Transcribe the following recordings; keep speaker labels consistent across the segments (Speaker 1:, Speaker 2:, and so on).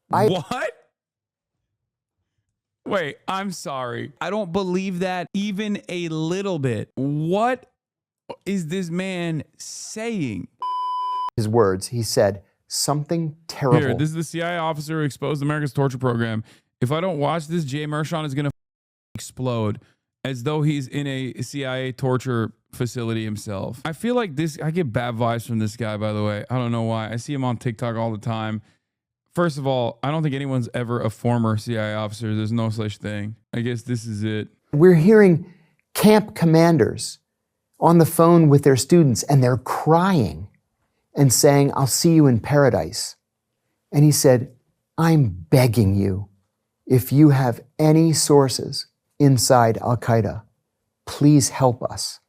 Speaker 1: What? Wait, I'm sorry. I don't believe that even a little bit. What is this man saying?
Speaker 2: His words, he said, something terrible.
Speaker 1: Here, this is the CIA officer who exposed America's torture program. If I don't watch this, Jay Mershon is going to explode as though he's in a CIA torture facility himself. I feel like this, I get bad vibes from this guy, by the way. I don't know why. I see him on TikTok all the time. First of all, I don't think anyone's ever a former CIA officer. There's no such thing. I guess this is it.
Speaker 2: We're hearing camp commanders on the phone with their students, and they're crying and saying, I'll see you in paradise. And he said, I'm begging you, if you have any sources inside Al-Qaeda, please help us.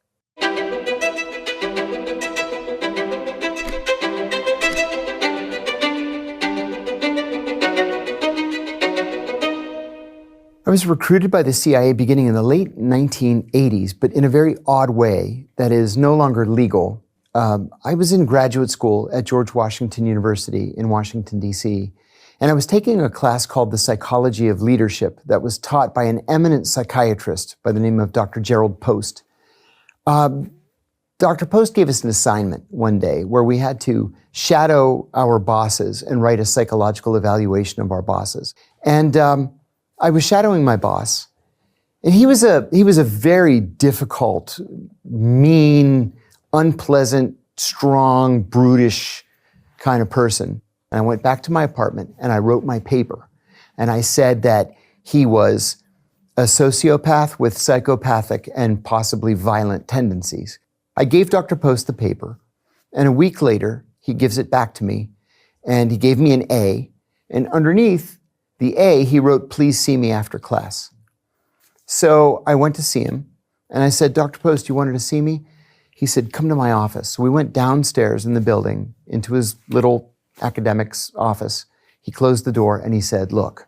Speaker 2: I was recruited by the CIA beginning in the late 1980s, but in a very odd way that is no longer legal. I was in graduate school at George Washington University in Washington, D.C., and I was taking a class called The Psychology of Leadership that was taught by an eminent psychiatrist by the name of Dr. Gerald Post. Dr. Post gave us an assignment one day where we had to shadow our bosses and write a psychological evaluation of our bosses. And I was shadowing my boss, and he was a very difficult, mean, unpleasant, strong, brutish kind of person. And I went back to my apartment and I wrote my paper. And I said that he was a sociopath with psychopathic and possibly violent tendencies. I gave Dr. Post the paper, and a week later, he gives it back to me, and he gave me an A, and underneath the A, he wrote, please see me after class. So I went to see him, and I said, Dr. Post, you wanted to see me? He said, come to my office. So we went downstairs in the building into his little academic's office. He closed the door and he said, look,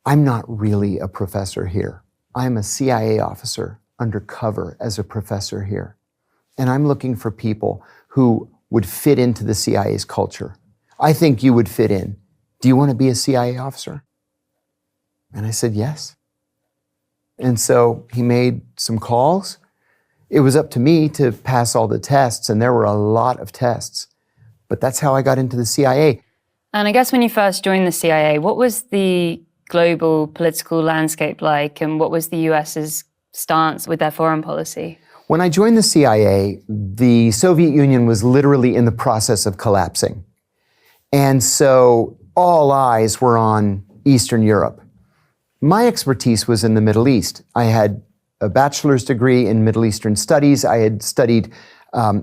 Speaker 2: I'm not really a professor here. I'm a CIA officer undercover as a professor here. And I'm looking for people who would fit into the CIA's culture. I think you would fit in. Do you want to be a CIA officer? And I said, yes. And so he made some calls. It was up to me to pass all the tests, and there were a lot of tests. But that's how I got into the CIA.
Speaker 3: And I guess when you first joined the CIA, what was the global political landscape like, and what was the US's stance with their foreign policy?
Speaker 2: When I joined the CIA, the Soviet Union was literally in the process of collapsing. And so all eyes were on Eastern Europe. My expertise was in the Middle East. I had a bachelor's degree in Middle Eastern studies. I had studied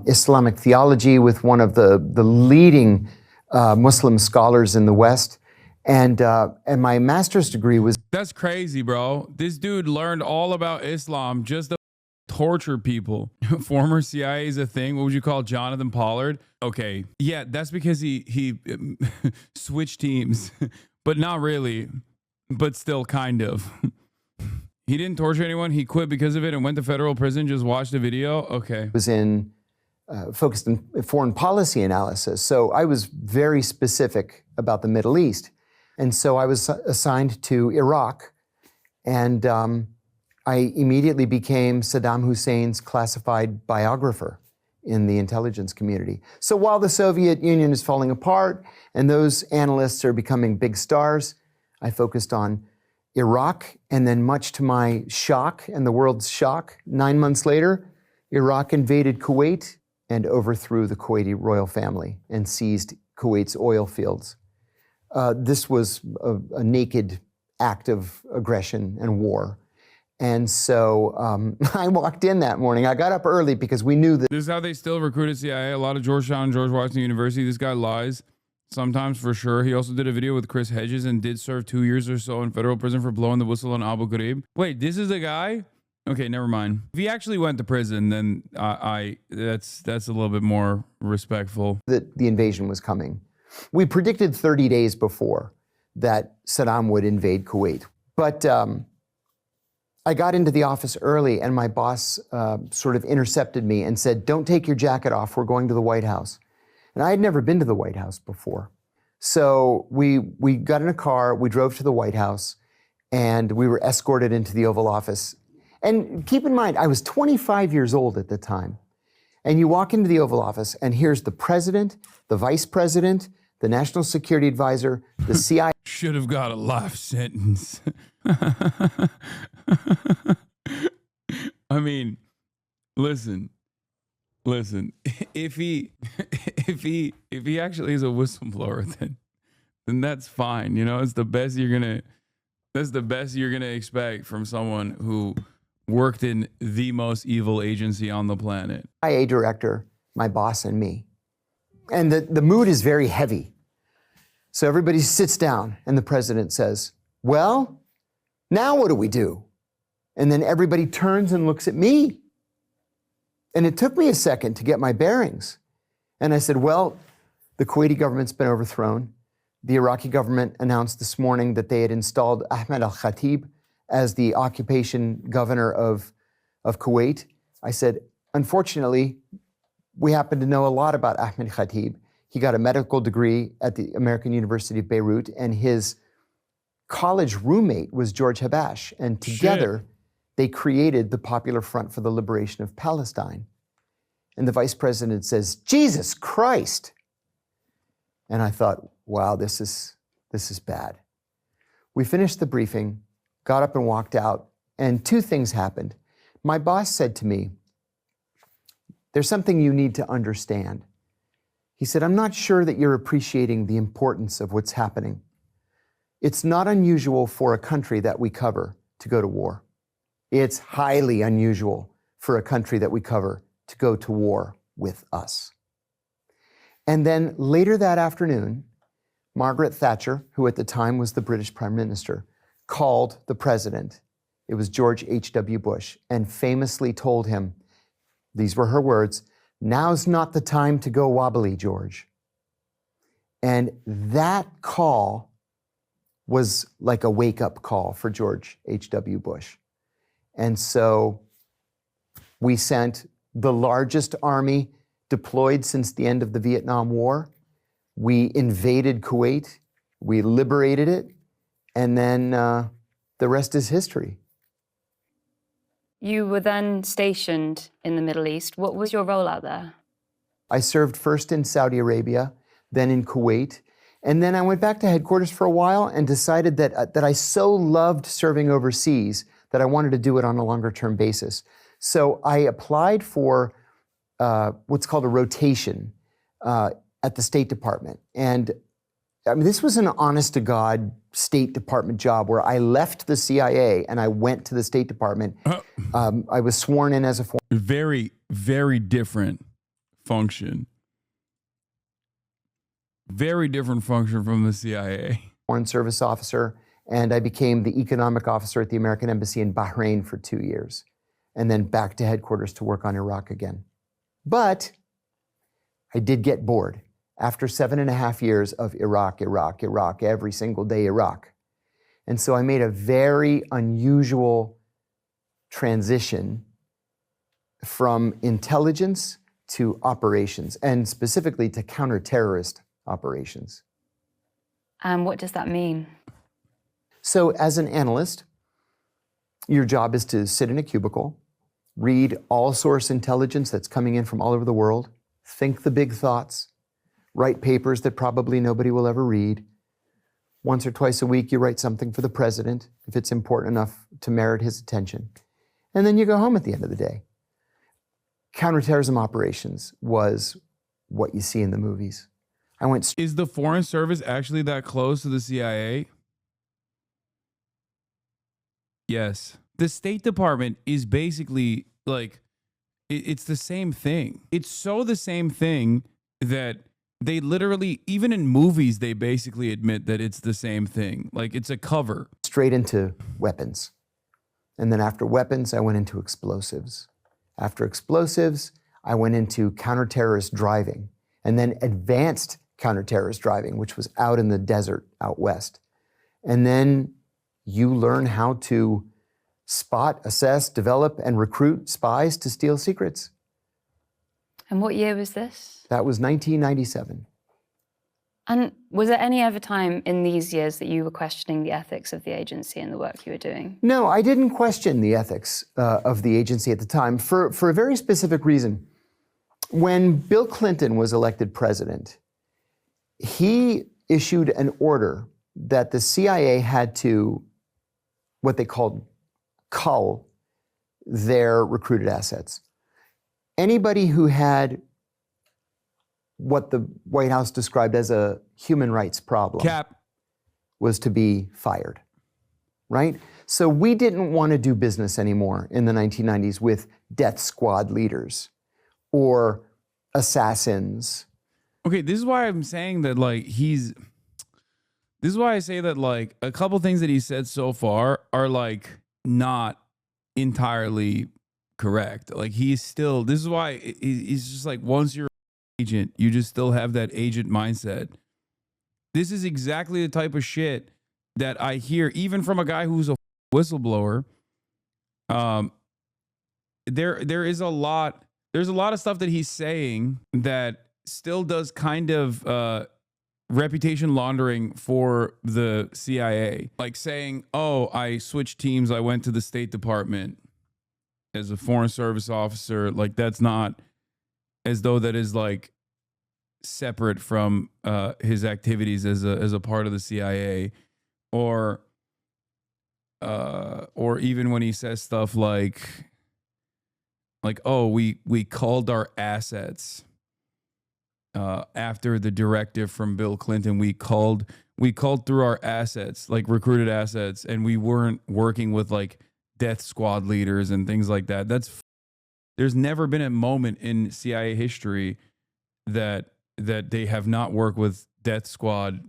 Speaker 2: Islamic theology with one of the leading Muslim scholars in the West. And my master's degree was...
Speaker 1: That's crazy, bro. This dude learned all about Islam just to torture people. Former CIA is a thing. What would you call Jonathan Pollard? Okay. Yeah, that's because he switched teams, but not really, but still kind of. He didn't torture anyone. He quit because of it and went to federal prison, just watched a video. Okay.
Speaker 2: Was focused in foreign policy analysis. So I was very specific about the Middle East. And so I was assigned to Iraq, and I immediately became Saddam Hussein's classified biographer in the intelligence community. So while the Soviet Union is falling apart and those analysts are becoming big stars, I focused on Iraq, and then much to my shock and the world's shock, 9 months later, Iraq invaded Kuwait and overthrew the Kuwaiti royal family and seized Kuwait's oil fields. This was a naked act of aggression and war. And so I walked in that morning. I got up early because we knew that...
Speaker 1: This is how they still recruited CIA. A lot of Georgetown and George Washington University. This guy lies. Sometimes, for sure. He also did a video with Chris Hedges and did serve 2 years or so in federal prison for blowing the whistle on Abu Ghraib. Wait, this is a guy? Okay, never mind. If he actually went to prison, then that's a little bit more respectful.
Speaker 2: That the invasion was coming. We predicted 30 days before that Saddam would invade Kuwait. But I got into the office early, and my boss sort of intercepted me and said, don't take your jacket off, we're going to the White House. And I had never been to the White House before. So we got in a car, we drove to the White House, and we were escorted into the Oval Office. And keep in mind, I was 25 years old at the time. And you walk into the Oval Office, and here's the president, the vice president, the national security advisor, the CIA.
Speaker 1: Should have got a life sentence. I mean, listen. If he actually is a whistleblower, then that's fine. You know, it's the best that's the best you're gonna expect from someone who worked in the most evil agency on the planet.
Speaker 2: CIA director, my boss, and me. And the mood is very heavy. So everybody sits down, and the president says, well, now what do we do? And then everybody turns and looks at me. And it took me a second to get my bearings. And I said, well, the Kuwaiti government's been overthrown. The Iraqi government announced this morning that they had installed Ahmed al-Khatib as the occupation governor of Kuwait. I said, unfortunately, we happen to know a lot about Ahmed Khatib. He got a medical degree at the American University of Beirut, and his college roommate was George Habash. And together, they created the Popular Front for the Liberation of Palestine. And the vice president says, Jesus Christ. And I thought, wow, this is bad. We finished the briefing, got up and walked out, and two things happened. My boss said to me, there's something you need to understand. He said, I'm not sure that you're appreciating the importance of what's happening. It's not unusual for a country that we cover to go to war. It's highly unusual for a country that we cover to go to war with us. And then later that afternoon, Margaret Thatcher, who at the time was the British Prime Minister, called the president. It was George H.W. Bush, and famously told him, these were her words, now's not the time to go wobbly, George. And that call was like a wake-up call for George H.W. Bush. And so we sent the largest army deployed since the end of the Vietnam War. We invaded Kuwait, we liberated it, and then the rest is history.
Speaker 3: You were then stationed in the Middle East. What was your role out there?
Speaker 2: I served first in Saudi Arabia, then in Kuwait, and then I went back to headquarters for a while and decided that I so loved serving overseas that I wanted to do it on a longer-term basis. So I applied for what's called a rotation at the State Department. And I mean, this was an honest-to-God State Department job where I left the CIA and I went to the State Department. I was sworn in as a foreign.
Speaker 1: Very, very different function. Very different function from the CIA.
Speaker 2: Foreign service officer, and I became the economic officer at the American Embassy in Bahrain for 2 years, and then back to headquarters to work on Iraq again. But I did get bored. After 7.5 years of Iraq, every single day Iraq. And so I made a very unusual transition from intelligence to operations, and specifically to counter-terrorist operations.
Speaker 3: And what does that mean?
Speaker 2: So as an analyst, your job is to sit in a cubicle, read all source intelligence that's coming in from all over the world, think the big thoughts, write papers that probably nobody will ever read. Once or twice a week, you write something for the president, if it's important enough to merit his attention. And then you go home at the end of the day. Counterterrorism operations was what you see in the movies.
Speaker 1: Is the Foreign Service actually that close to the CIA? Yes. The State Department is basically like, it's the same thing. It's so the same thing that they literally, even in movies, they basically admit that it's the same thing. Like, it's a cover.
Speaker 2: Straight into weapons. And then after weapons, I went into explosives. After explosives, I went into counter-terrorist driving, and then advanced counter-terrorist driving, which was out in the desert out west. And then you learn how to spot, assess, develop, and recruit spies to steal secrets.
Speaker 3: And what year was this?
Speaker 2: That was 1997.
Speaker 3: And was there any other time in these years that you were questioning the ethics of the agency and the work you were doing?
Speaker 2: No, I didn't question the ethics of the agency at the time for a very specific reason. When Bill Clinton was elected president, he issued an order that the CIA had to, what they called, cull their recruited assets. Anybody who had what the White House described as a human rights problem was to be fired, right? So we didn't want to do business anymore in the 1990s with death squad leaders or assassins.
Speaker 1: Okay, this is why I'm saying that this is why I say that a couple things that he said so far are not entirely correct. This is why he's just once you're an agent, you just still have that agent mindset. This is exactly the type of shit that I hear even from a guy who's a whistleblower. There's a lot of stuff that he's saying that still does kind of reputation laundering for the CIA. Like saying, oh, I switched teams, I went to the State Department as a Foreign Service officer. That's not as though that is separate from his activities as a part of the CIA. Or even when he says stuff like, oh, we called our assets after the directive from Bill Clinton. We called through our assets, recruited assets, and we weren't working with death squad leaders and things like that. There's never been a moment in CIA history that they have not worked with death squads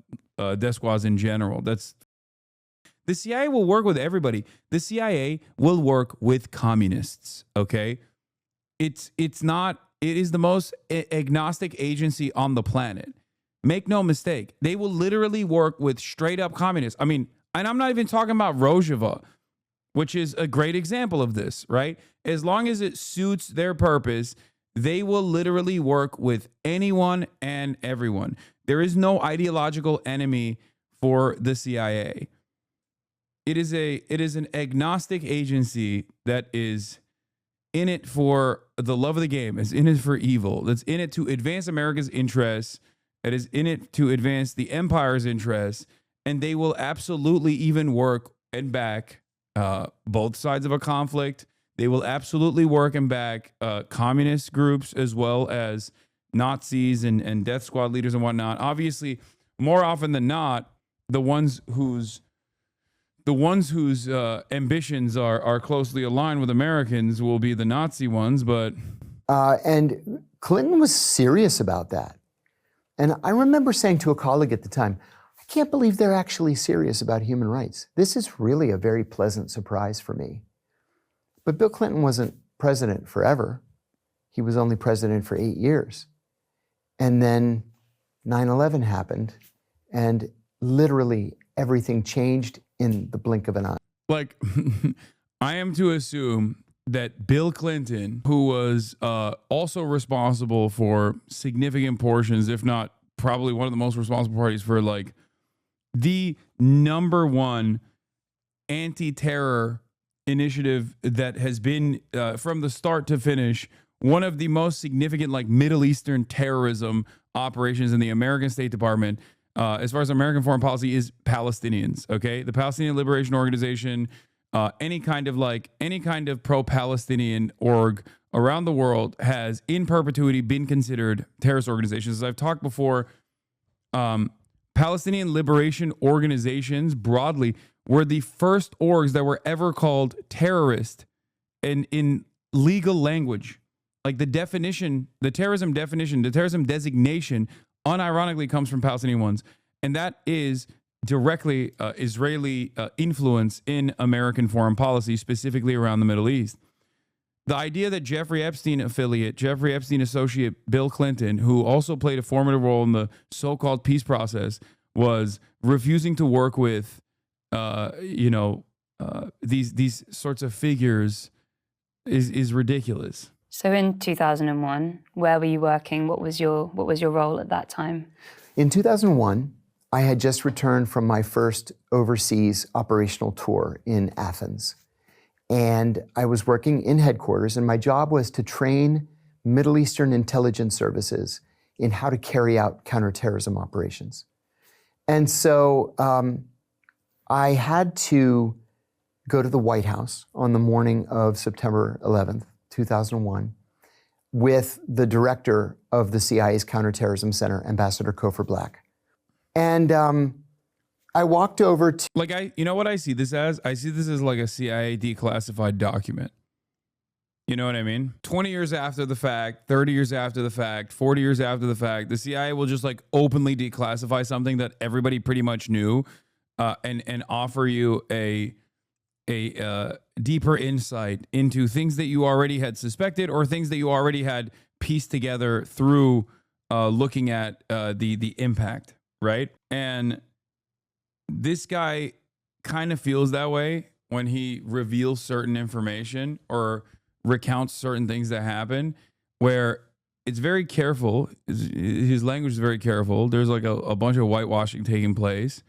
Speaker 1: in general. The CIA will work with everybody. The CIA will work with communists. Okay, it is the most agnostic agency on the planet. Make no mistake. They will literally work with straight up communists. I mean, and I'm not even talking about Rojava, which is a great example of this, right? As long as it suits their purpose, they will literally work with anyone and everyone. There is no ideological enemy for the CIA. It is an agnostic agency that is in it for the love of the game, is in it for evil, that's in it to advance America's interests, that is in it to advance the empire's interests, and they will absolutely even work and back both sides of a conflict. They will absolutely work and back communist groups as well as Nazis and death squad leaders and whatnot. Obviously, more often than not, the ones whose ambitions are closely aligned with Americans will be the Nazi ones, but...
Speaker 2: And Clinton was serious about that. And I remember saying to a colleague at the time, I can't believe they're actually serious about human rights. This is really a very pleasant surprise for me. But Bill Clinton wasn't president forever. He was only president for 8 years. And then 9/11 happened, and literally everything changed in the blink of an eye.
Speaker 1: I am to assume that Bill Clinton, who was also responsible for significant portions, if not probably one of the most responsible parties for the number one anti-terror initiative that has been from the start to finish, one of the most significant Middle Eastern terrorism operations in the American State Department, as far as American foreign policy, is Palestinians. Okay, the Palestinian Liberation Organization, any kind of pro-Palestinian org around the world has in perpetuity been considered terrorist organizations. As I've talked before, Palestinian liberation organizations broadly were the first orgs that were ever called terrorist and in legal language. The definition, the terrorism definition, the terrorism designation unironically comes from Palestinian ones. And that is directly Israeli influence in American foreign policy, specifically around the Middle East. The idea that Jeffrey Epstein associate Bill Clinton, who also played a formative role in the so-called peace process, was refusing to work with, these sorts of figures is ridiculous.
Speaker 3: So in 2001, where were you working? What was your role at that time?
Speaker 2: In 2001, I had just returned from my first overseas operational tour in Athens. And I was working in headquarters, and my job was to train Middle Eastern intelligence services in how to carry out counterterrorism operations. And so I had to go to the White House on the morning of September 11th, 2001, with the director of the CIA's Counterterrorism Center, Ambassador Kofor Black. And I walked over to...
Speaker 1: You know what I see this as? I see this as like a CIA declassified document. You know what I mean? 20 years after the fact, 30 years after the fact, 40 years after the fact, the CIA will just like openly declassify something that everybody pretty much knew and offer you a deeper insight into things that you already had suspected or things that you already had pieced together through looking at the impact, right? And this guy kind of feels that way when he reveals certain information or recounts certain things that happen, where it's very careful. His language is very careful. There's like a bunch of whitewashing taking place.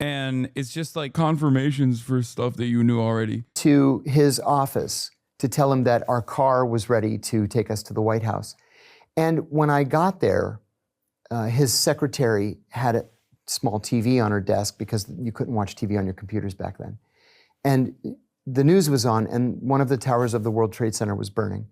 Speaker 1: And it's just like confirmations for stuff that you knew already.
Speaker 2: To his office to tell him that our car was ready to take us to the White House. And when I got there, his secretary had a small TV on her desk because you couldn't watch TV on your computers back then. And the news was on, and one of the towers of the World Trade Center was burning.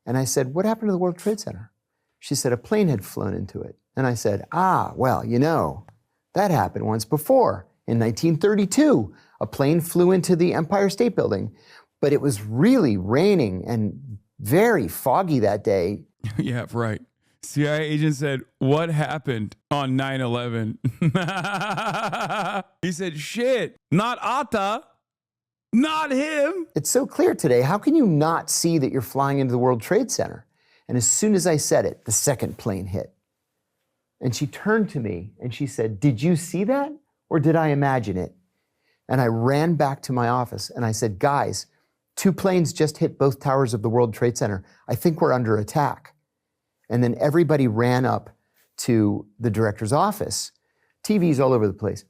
Speaker 2: And I said, "What happened to the World Trade Center?" She said, "A plane had flown into it." And I said, "Well, you know, that happened once before. In 1932, a plane flew into the Empire State Building, but it was really raining and very foggy that day."
Speaker 1: Yeah, right. CIA agent said, "What happened on 9/11?" He said, "Shit, not Atta, not him."
Speaker 2: It's so clear today. How can you not see that you're flying into the World Trade Center? And as soon as I said it, the second plane hit. And she turned to me and she said, "Did you see that? Or did I imagine it?" And I ran back to my office and I said, "Guys, 2 planes just hit both towers of the World Trade Center. I think we're under attack." And then everybody ran up to the director's office, TVs all over the place.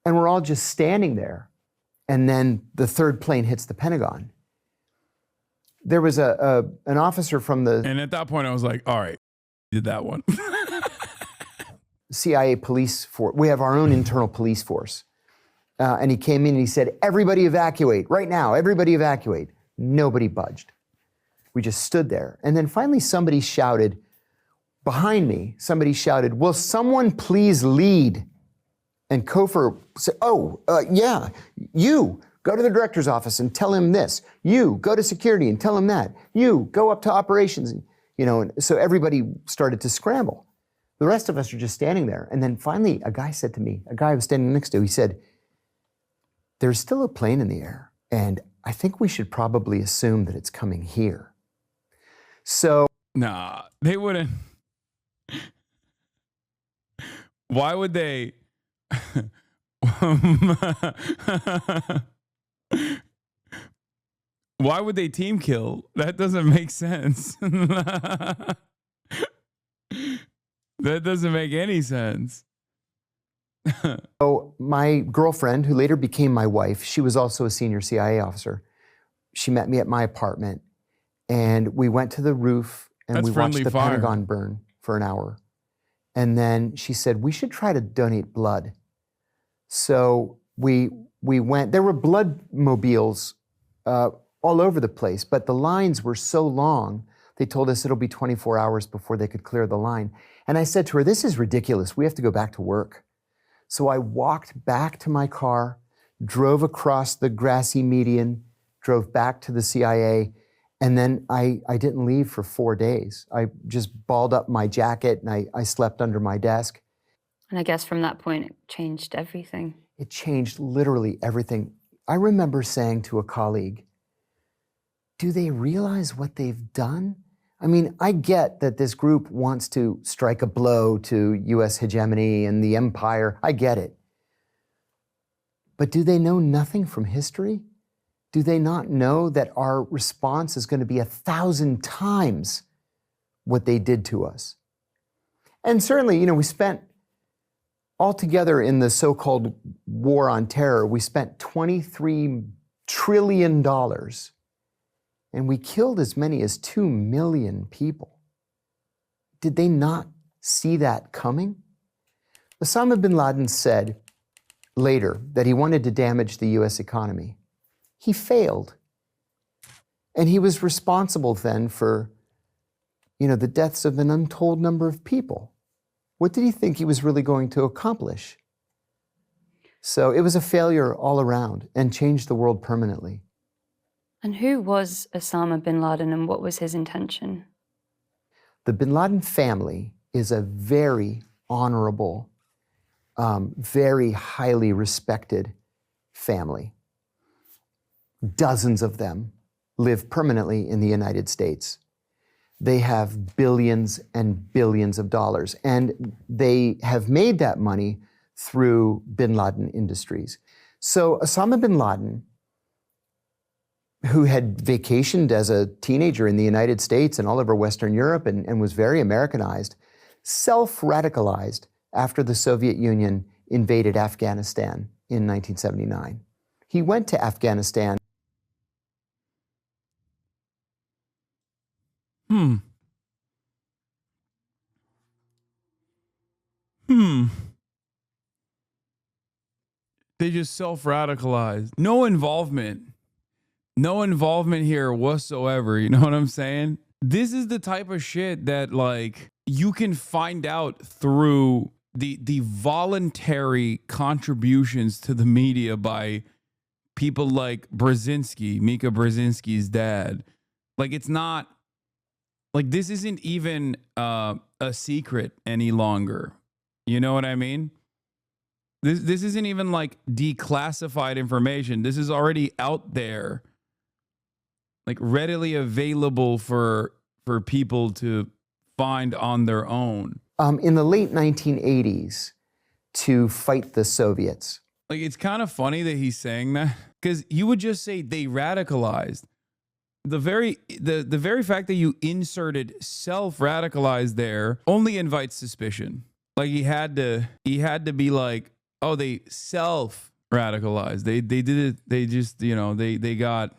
Speaker 2: And we're all just standing there. And then the 3rd plane hits the Pentagon. There was an officer from the...
Speaker 1: And at that point, I was like, all right, did that one.
Speaker 2: CIA police force. We have our own internal police force. And he came in and he said, "Everybody evacuate right now, everybody evacuate." Nobody budged. We just stood there. And then finally somebody shouted, behind me, somebody shouted, "Will someone please lead?" And Kofor said, "Yeah, you go to the director's office and tell him this. You go to security and tell him that. You go up to operations." And so everybody started to scramble. The rest of us are just standing there. And then finally, a guy said to me, a guy I was standing next to, he said, "There's still a plane in the air, and I think we should probably assume that it's coming here." So...
Speaker 1: Nah, they wouldn't. Why would they? Why would they team kill? That doesn't make sense. That doesn't make any sense.
Speaker 2: So my girlfriend, who later became my wife, she was also a senior CIA officer. She met me at my apartment, and we went to the roof and we watched the Pentagon burn for an hour. And then she said, "We should try to donate blood." So we went. There were blood mobiles all over the place, but the lines were so long, they told us it'll be 24 hours before they could clear the line. And I said to her, "This is ridiculous. We have to go back to work." So I walked back to my car, drove across the grassy median, drove back to the CIA, and then I didn't leave for 4 days. I just balled up my jacket and I slept under my desk.
Speaker 3: And I guess from that point, it changed everything.
Speaker 2: It changed literally everything. I remember saying to a colleague, "Do they realize what they've done?" I mean, I get that this group wants to strike a blow to US hegemony and the empire. I get it. But do they know nothing from history? Do they not know that our response is going to be 1,000 times what they did to us? And certainly, we spent Altogether, in the so-called war on terror, we spent $23 trillion, and we killed as many as 2 million people. Did they not see that coming? Osama bin Laden said later that he wanted to damage the US economy. He failed. And he was responsible then for, the deaths of an untold number of people. What did he think he was really going to accomplish? So it was a failure all around and changed the world permanently.
Speaker 3: And who was Osama bin Laden and what was his intention?
Speaker 2: The bin Laden family is a very honorable, very highly respected family. Dozens of them live permanently in the United States. They have billions and billions of dollars, and they have made that money through bin Laden Industries. So Osama bin Laden, who had vacationed as a teenager in the United States and all over Western Europe and was very Americanized, self-radicalized after the Soviet Union invaded Afghanistan in 1979. He went to Afghanistan.
Speaker 1: They just self-radicalized. No involvement here whatsoever. You know what I'm saying? This is the type of shit that like you can find out through the voluntary contributions to the media by people like Brzezinski, Mika Brzezinski's dad. Like it's not like this isn't even a secret any longer. You know what I mean? This isn't even like declassified information. This is already out there, like readily available for people to find on their own.
Speaker 2: In the late 1980s, to fight the Soviets.
Speaker 1: Like it's kind of funny that he's saying that because you would just say they radicalized. The very fact that you inserted self-radicalized there only invites suspicion. Like he had to be like, oh, they self-radicalized. They did it. They just, they got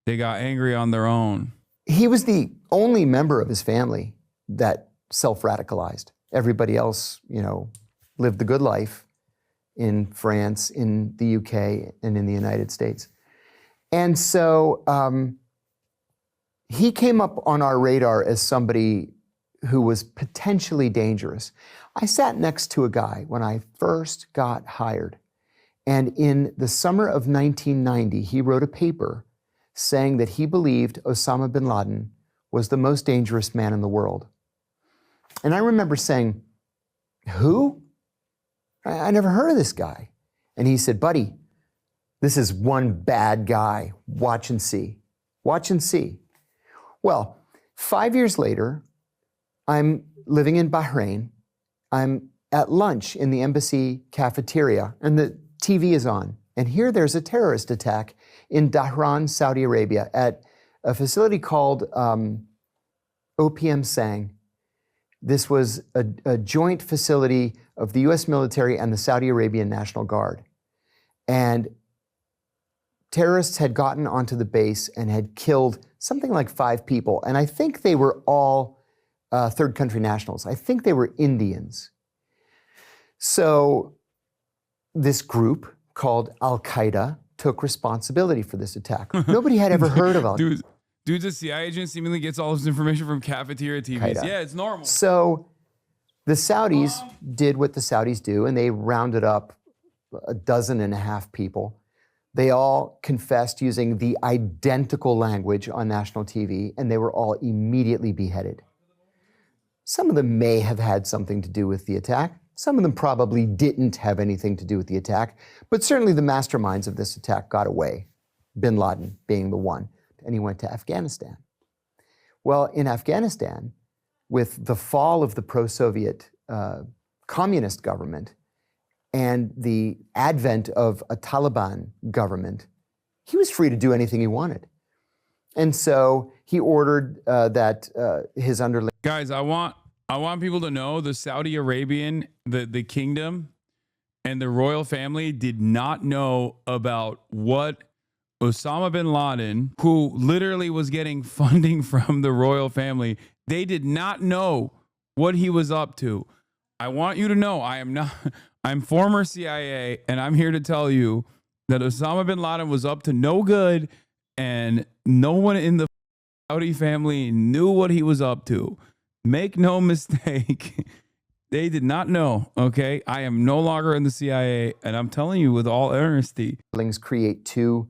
Speaker 1: angry on their own.
Speaker 2: He was the only member of his family that self-radicalized. Everybody else, lived the good life in France, in the UK, and in the United States. And so he came up on our radar as somebody who was potentially dangerous. I sat next to a guy when I first got hired. And in the summer of 1990, he wrote a paper saying that he believed Osama bin Laden was the most dangerous man in the world. And I remember saying, who? I never heard of this guy. And he said, buddy, this is one bad guy. Watch and see. Watch and see. Well, 5 years later, I'm living in Bahrain. I'm at lunch in the embassy cafeteria, and the TV is on. And here there's a terrorist attack in Dhahran, Saudi Arabia, at a facility called OPM Sang. This was a joint facility of the US military and the Saudi Arabian National Guard. And terrorists had gotten onto the base and had killed something like 5 people. And I think they were all third country nationals. I think they were Indians. So this group called Al-Qaeda took responsibility for this attack. Nobody had ever heard of Al-Qaeda.
Speaker 1: Dude's a CIA agent, seemingly gets all his information from cafeteria TVs.
Speaker 2: Qaeda.
Speaker 1: Yeah, it's normal.
Speaker 2: So the Saudis did what the Saudis do, and they rounded up 12.5 people. They all confessed using the identical language on national TV, and they were all immediately beheaded. Some of them may have had something to do with the attack. Some of them probably didn't have anything to do with the attack, but certainly the masterminds of this attack got away, bin Laden being the one, and he went to Afghanistan. Well, in Afghanistan, with the fall of the pro-Soviet communist government and the advent of a Taliban government, he was free to do anything he wanted. And so he ordered that his underlings...
Speaker 1: Guys, I want I want people to know the Saudi Arabian, the kingdom and the royal family did not know about what Osama bin Laden, who literally was getting funding from the royal family, they did not know what he was up to. I want you to know I'm former CIA, and I'm here to tell you that Osama bin Laden was up to no good, and no one in the Saudi family knew what he was up to. Make no mistake. They did not know, okay? I am no longer in the CIA, and I'm telling you with all earnesty.
Speaker 2: Create 2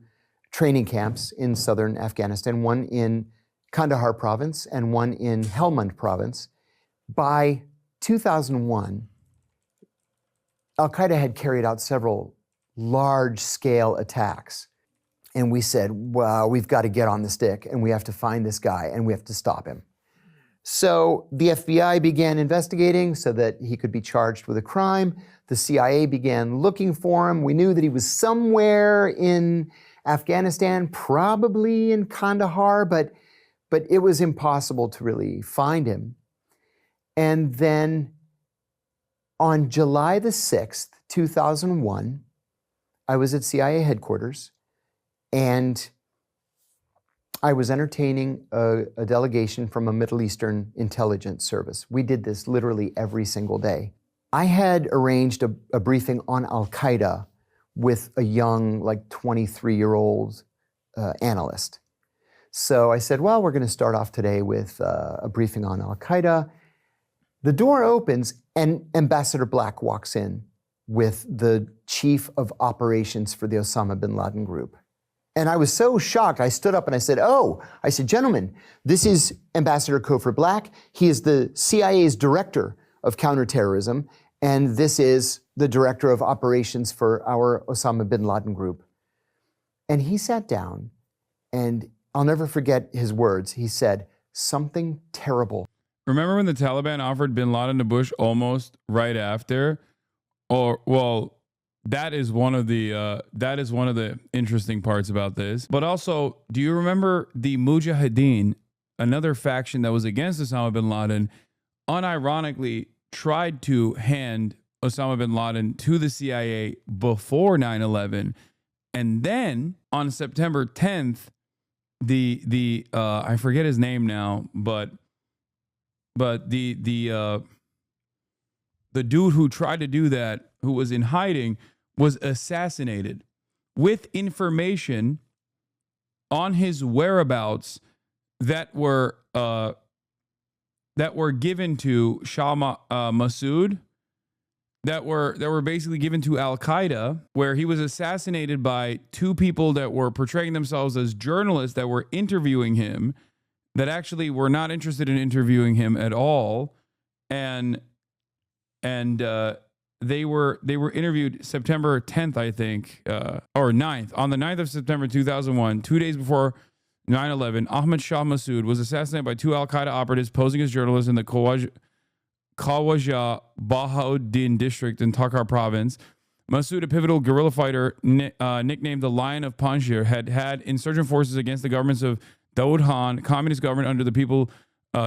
Speaker 2: training camps in southern Afghanistan, one in Kandahar province and one in Helmand province. By 2001, Al-Qaeda had carried out several large-scale attacks. And we said, well, we've got to get on the stick, and we have to find this guy, and we have to stop him. So the FBI began investigating so that he could be charged with a crime. The CIA began looking for him. We knew that he was somewhere in Afghanistan, probably in Kandahar, but it was impossible to really find him. And then on July the 6th, 2001, I was at CIA headquarters, and I was entertaining a delegation from a Middle Eastern intelligence service. We did this literally every single day. I had arranged a briefing on Al-Qaeda with a young, like 23-year-old analyst. So I said, well, we're going to start off today with a briefing on Al-Qaeda. The door opens and Ambassador Black walks in with the chief of operations for the Osama bin Laden group. And I was so shocked, I stood up and I said, gentlemen, this is Ambassador Kofor Black. He is the CIA's director of counterterrorism, and this is the director of operations for our Osama bin Laden group. And he sat down, and I'll never forget his words. He said, something terrible.
Speaker 1: Remember when the Taliban offered bin Laden to Bush almost right after? That is one of the interesting parts about this. But also, do you remember the Mujahideen, another faction that was against Osama bin Laden, unironically tried to hand Osama bin Laden to the CIA before 9/11, and then on September 10th, the I forget his name now, but the dude who tried to do that, who was in hiding, was assassinated with information on his whereabouts that were given to Shah Massoud, that were basically given to Al-Qaeda, where he was assassinated by 2 people that were portraying themselves as journalists that were interviewing him, that actually were not interested in interviewing him at all, and they were interviewed September 10th, I think, or 9th. On the 9th of September 2001, 2 days before 9/11, Ahmad Shah Massoud was assassinated by 2 Al-Qaeda operatives posing as journalists in the Khawaja Bahauddin district in Takhar province. Massoud, a pivotal guerrilla fighter nicknamed the Lion of Panjshir, had insurgent forces against the governments of Dawood Khan, communist government under the People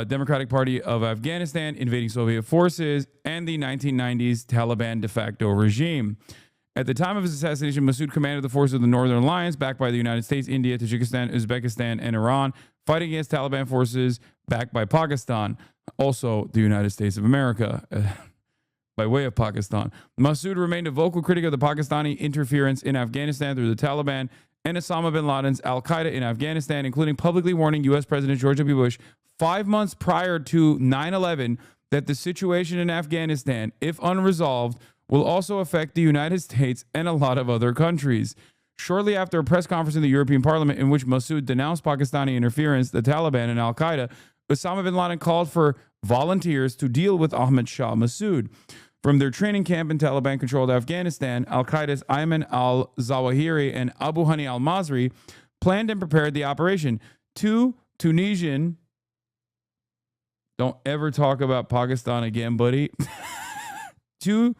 Speaker 1: Democratic Party of Afghanistan, invading Soviet forces, and the 1990s Taliban de facto regime. At the time of his assassination, Massoud commanded the forces of the Northern Alliance, backed by the United States, India, Tajikistan, Uzbekistan, and Iran, fighting against Taliban forces backed by Pakistan, also the United States of America, by way of Pakistan. Massoud remained a vocal critic of the Pakistani interference in Afghanistan through the Taliban and Osama bin Laden's Al-Qaeda in Afghanistan, including publicly warning U.S. President George W. Bush 5 months prior to 9/11 that the situation in Afghanistan, if unresolved, will also affect the United States and a lot of other countries. Shortly after a press conference in the European Parliament in which Massoud denounced Pakistani interference, the Taliban, and Al-Qaeda, Osama bin Laden called for volunteers to deal with Ahmad Shah Massoud. From their training camp in Taliban-controlled Afghanistan, Al-Qaeda's Ayman al-Zawahiri and Abu Hani al-Masri planned and prepared the operation. 2 Tunisian... Don't ever talk about Pakistan again, buddy. 2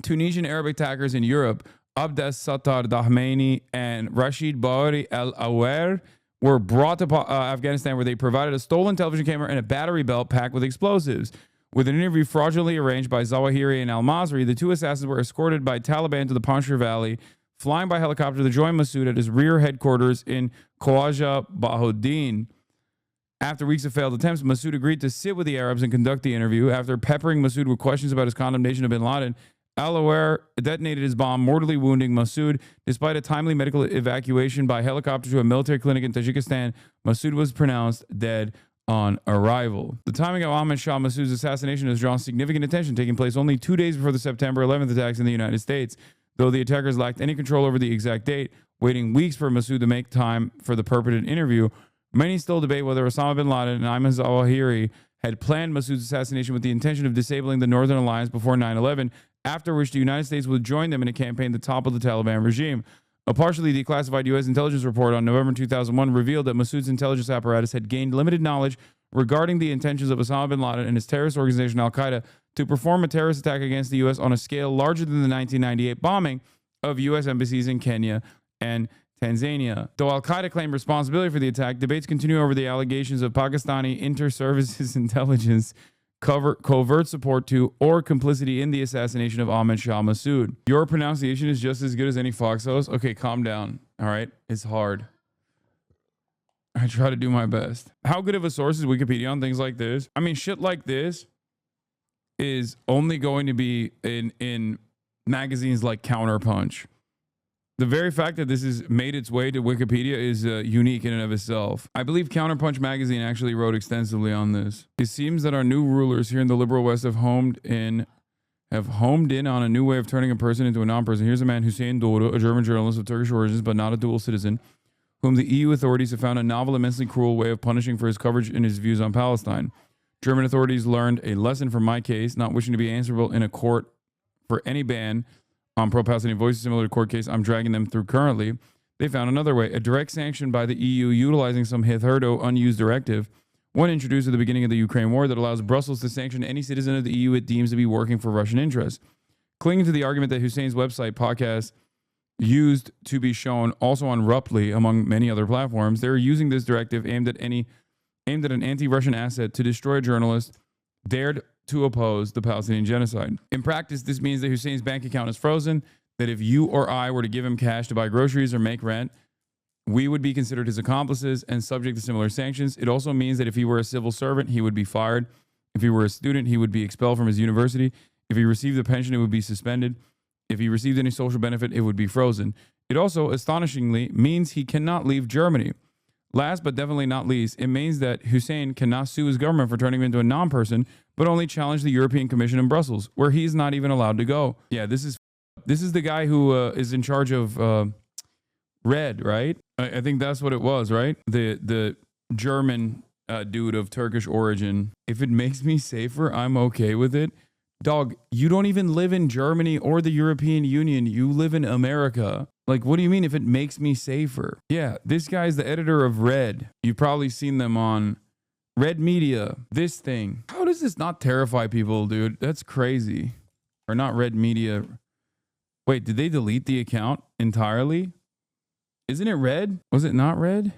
Speaker 1: Tunisian Arabic attackers in Europe, Abdes Sattar Dahmani and Rashid Baori Al-Awer, were brought to Afghanistan, where they provided a stolen television camera and a battery belt packed with explosives. With an interview fraudulently arranged by Zawahiri and Al-Masri, the two assassins were escorted by Taliban to the Panjshir Valley, flying by helicopter to join Masood at his rear headquarters in Khawaja Bahauddin. After weeks of failed attempts, Masood agreed to sit with the Arabs and conduct the interview. After peppering Masood with questions about his condemnation of bin Laden, Al-Awar detonated his bomb, mortally wounding Masood. Despite a timely medical evacuation by helicopter to a military clinic in Tajikistan, Masood was pronounced dead on arrival. The timing of Ahmad Shah Massoud's assassination has drawn significant attention, taking place only 2 days before the September 11th attacks in the United States. Though the attackers lacked any control over the exact date, waiting weeks for Masood to make time for the purported interview, many still debate whether Osama bin Laden and Ayman Zawahiri had planned Masood's assassination with the intention of disabling the Northern Alliance before 9/11, after which the United States would join them in a campaign to topple the Taliban regime. A partially declassified U.S. intelligence report on November 2001 revealed that Masood's intelligence apparatus had gained limited knowledge regarding the intentions of Osama bin Laden and his terrorist organization Al-Qaeda to perform a terrorist attack against the U.S. on a scale larger than the 1998 bombing of U.S. embassies in Kenya and Tanzania. Though Al-Qaeda claimed responsibility for the attack, debates continue over the allegations of Pakistani inter-services intelligence covert support to or complicity in the assassination of Ahmad Shah Massoud. Your pronunciation is just as good as any Fox host. Okay, calm down. All right, it's hard. I try to do my best. How good of a source is Wikipedia on things like this? I mean, shit like this is only going to be in magazines like Counterpunch. The very fact that this has made its way to Wikipedia is unique in and of itself. I believe Counterpunch magazine actually wrote extensively on this. It seems that our new rulers here in the liberal West have homed in on a new way of turning a person into a non-person. Here's a man, Hussein Doğru, a German journalist of Turkish origins, but not a dual citizen, whom the EU authorities have found a novel, immensely cruel way of punishing for his coverage and his views on Palestine. German authorities learned a lesson from my case, not wishing to be answerable in a court for any ban on pro-Palestinian voices similar to court case I'm dragging them through currently. They found another way, a direct sanction by the EU utilizing some hitherto unused directive, one introduced at the beginning of the Ukraine war, that allows Brussels to sanction any citizen of the EU it deems to be working for Russian interests. Clinging to the argument that Hussein's website podcast used to be shown also on Ruptly, among many other platforms, they're using this directive aimed at an anti-Russian asset to destroy a journalist dared to oppose the Palestinian genocide. In practice, this means that Hussein's bank account is frozen, that if you or I were to give him cash to buy groceries or make rent, we would be considered his accomplices and subject to similar sanctions. It also means that if he were a civil servant, he would be fired. If he were a student, he would be expelled from his university. If he received a pension, it would be suspended. If he received any social benefit, it would be frozen. It also, astonishingly, means he cannot leave Germany. Last but definitely not least, it means that Hussein cannot sue his government for turning him into a non-person, but only challenge the European Commission in Brussels, where he's not even allowed to go. Yeah, this is the guy who is in charge of Red, right? I think that's what it was, right? The German dude of Turkish origin. If it makes me safer, I'm okay with it. Dog, you don't even live in Germany or the European Union. You live in America. Like, what do you mean if it makes me safer? Yeah, this guy's the editor of Red. You've probably seen them on Red Media. This thing. How does this not terrify people, dude? That's crazy. Or not Red Media. Wait, did they delete the account entirely? Isn't it Red? Was it not Red?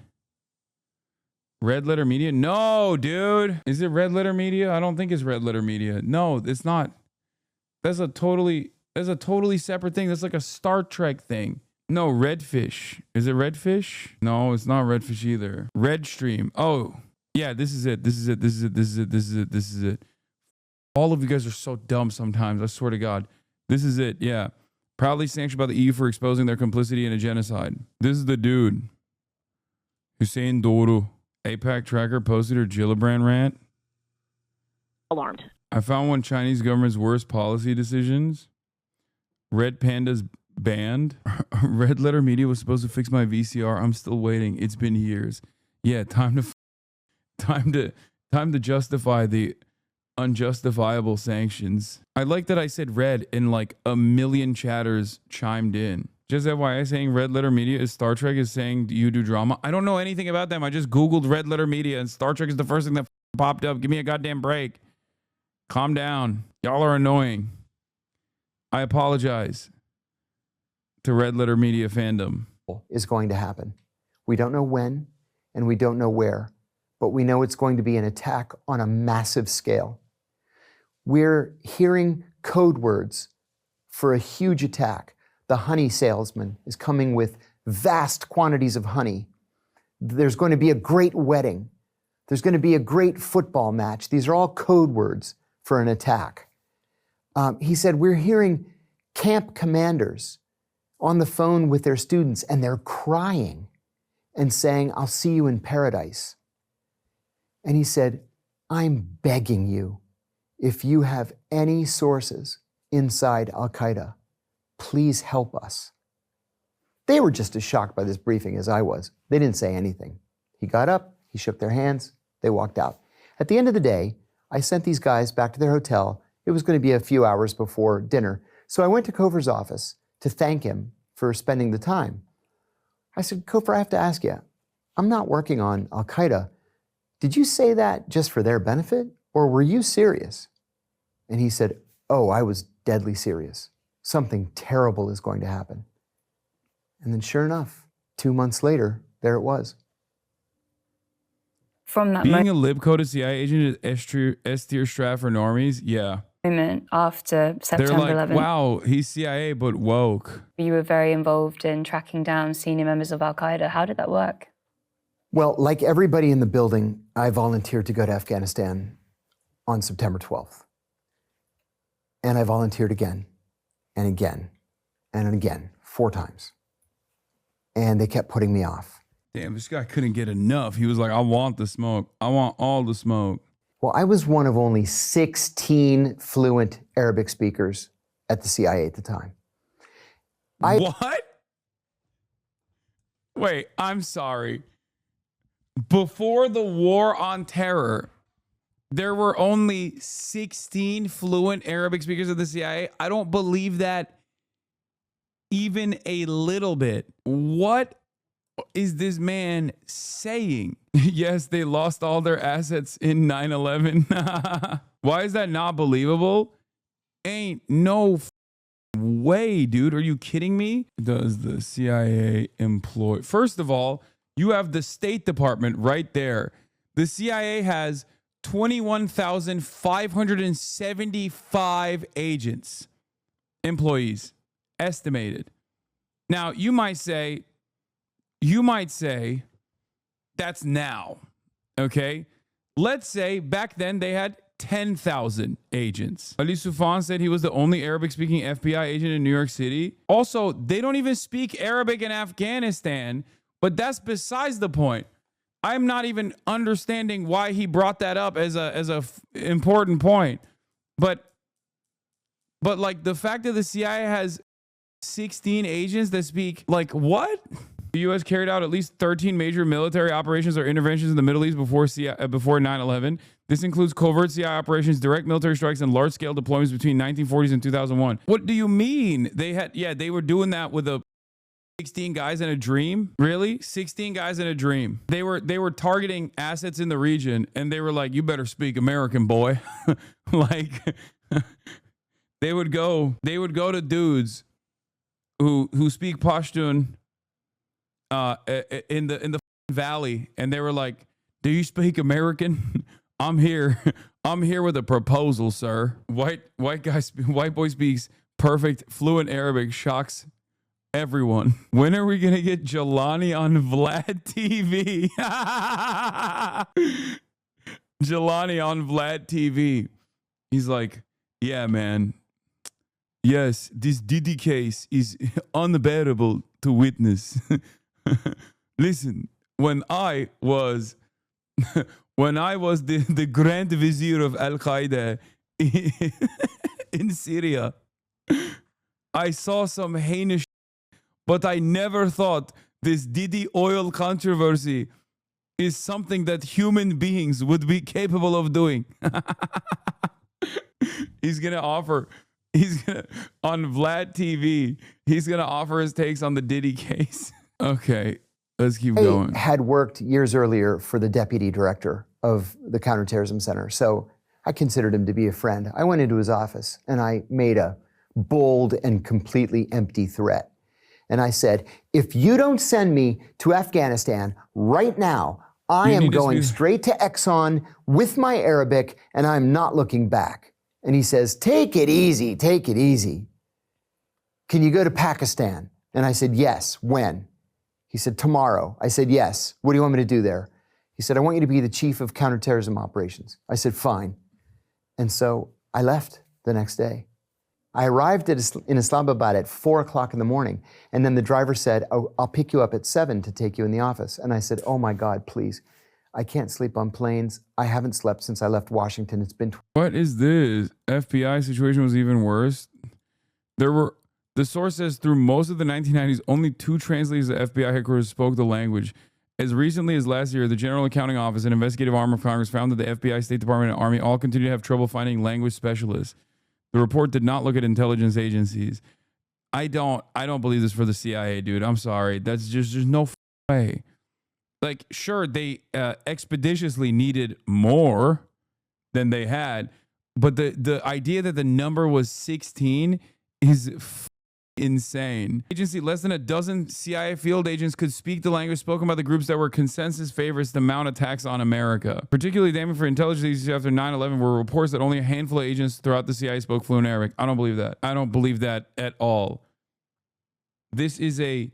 Speaker 1: Red Letter Media? No, dude. Is it Red Letter Media? I don't think it's Red Letter Media. No, it's not. That's a totally separate thing. That's like a Star Trek thing. No, Redfish. Is it Redfish? No, it's not Redfish either. Redstream. Oh, yeah, this is it. This is it. All of you guys are so dumb sometimes. I swear to God. This is it. Yeah. Proudly sanctioned by the EU for exposing their complicity in a genocide. This is the dude. Hussein Doğru. APAC tracker posted her Gillibrand rant.
Speaker 4: Alarmed.
Speaker 1: I found one Chinese government's worst policy decisions. Red Panda's banned. Red Letter Media was supposed to fix my VCR. I'm still waiting. It's been years. Yeah, time to justify the unjustifiable sanctions. I like that I said red and like a million chatters chimed in. Just FYI, saying Red Letter Media is Star Trek is saying you do drama. I don't know anything about them. I just Googled Red Letter Media and Star Trek is the first thing that popped up. Give me a goddamn break. Calm down. Y'all are annoying. I apologize to Red Letter Media fandom.
Speaker 2: Is going to happen. We don't know when, and we don't know where, but we know it's going to be an attack on a massive scale. We're hearing code words for a huge attack. The honey salesman is coming with vast quantities of honey. There's going to be a great wedding. There's going to be a great football match. These are all code words for an attack. He said, we're hearing camp commanders on the phone with their students, and they're crying and saying, I'll see you in paradise. And he said, I'm begging you, if you have any sources inside Al-Qaeda, please help us. They were just as shocked by this briefing as I was. They didn't say anything. He got up, he shook their hands, they walked out. At the end of the day, I sent these guys back to their hotel. It was going to be a few hours before dinner. So I went to Kofer's office to thank him for spending the time. I said, Kofer, I have to ask you, I'm not working on Al-Qaeda. Did you say that just for their benefit, or were you serious? And he said, oh, I was deadly serious. Something terrible is going to happen. And then sure enough, 2 months later, there it was.
Speaker 3: From that
Speaker 1: Being a lib-coded CIA agent is S-tier strat for normies, yeah.
Speaker 3: moment after
Speaker 1: They're
Speaker 3: September
Speaker 1: like,
Speaker 3: 11th,
Speaker 1: wow, he's CIA, but woke.
Speaker 3: you were very involved in tracking down senior members of Al-Qaeda. How did that work?
Speaker 2: Well, like everybody in the building, I volunteered to go to Afghanistan on September 12th. And I volunteered again and again and again, 4 times. And they kept putting me off.
Speaker 1: Damn, this guy couldn't get enough. He was like, I want the smoke. I want all the smoke.
Speaker 2: Well, I was one of only 16 fluent Arabic speakers at the CIA at the time.
Speaker 1: What? Wait, I'm sorry. Before the war on terror, there were only 16 fluent Arabic speakers of the CIA. I don't believe that even a little bit. What is this man saying? Yes, they lost all their assets in 9/11. Why is that not believable? Ain't no way, dude. Are you kidding me? Does the CIA employ? First of all, you have the State Department right there. The CIA has 21,575 agents, employees, estimated. Now, you might say, that's now, okay? Let's say back then they had 10,000 agents. Ali Soufan said he was the only Arabic-speaking FBI agent in New York City. Also, they don't even speak Arabic in Afghanistan, but that's besides the point. I'm not even understanding why he brought that up as a important point. But like the fact that the CIA has 16 agents that speak, like, what? The U.S. carried out at least 13 major military operations or interventions in the Middle East before 9/11. This includes covert CIA operations, direct military strikes, and large-scale deployments between 1940s and 2001. What do you mean? They were doing that with 16 guys in a dream? Really? 16 guys in a dream. They were targeting assets in the region, and they were like, you better speak American, boy. Like, they would go to dudes who speak Pashtun in the valley, and they were like, do you speak American? I'm here with a proposal, sir. White boy speaks perfect fluent Arabic, shocks everyone. When are we gonna get Jelani on Vlad TV? Jelani on Vlad TV. He's like, yeah, man. Yes, this Diddy case is unbearable to witness. Listen, when I was the Grand Vizier of Al-Qaeda in Syria, I saw some heinous, but I never thought this Diddy oil controversy is something that human beings would be capable of doing. On Vlad TV, he's gonna offer his takes on the Diddy case. Okay, let's keep going.
Speaker 2: I had worked years earlier for the deputy director of the Counterterrorism Center, so I considered him to be a friend. I went into his office and I made a bold and completely empty threat. And I said, if you don't send me to Afghanistan right now, I
Speaker 1: You
Speaker 2: am
Speaker 1: need to
Speaker 2: going
Speaker 1: speak-
Speaker 2: straight to Exxon with my Arabic and I'm not looking back. And he says, take it easy, take it easy. Can you go to Pakistan? And I said, yes. When? He said, tomorrow. I said, yes. What do you want me to do there? He said, I want you to be the chief of counterterrorism operations. I said, fine. And so I left the next day. I arrived in Islamabad at 4 o'clock in the morning. And then the driver said, oh, I'll pick you up at 7 to take you in the office. And I said, oh my God, please. I can't sleep on planes. I haven't slept since I left Washington. It's been
Speaker 1: What is this? FBI situation was even worse. The source says through most of the 1990s, only 2 translators at FBI headquarters spoke the language. As recently as last year, the General Accounting Office and investigative arm of Congress found that the FBI, State Department, and Army all continue to have trouble finding language specialists. The report did not look at intelligence agencies. I don't believe this for the CIA, dude. I'm sorry. That's just there's no way. Like, sure, they expeditiously needed more than they had, but the idea that the number was 16 is insane. Agency, less than a dozen CIA field agents could speak the language spoken by the groups that were consensus favorites to mount attacks on America. Particularly damning for intelligence agencies after 9/11 were reports that only a handful of agents throughout the CIA spoke fluent Arabic. I don't believe that. I don't believe that at all. This is a,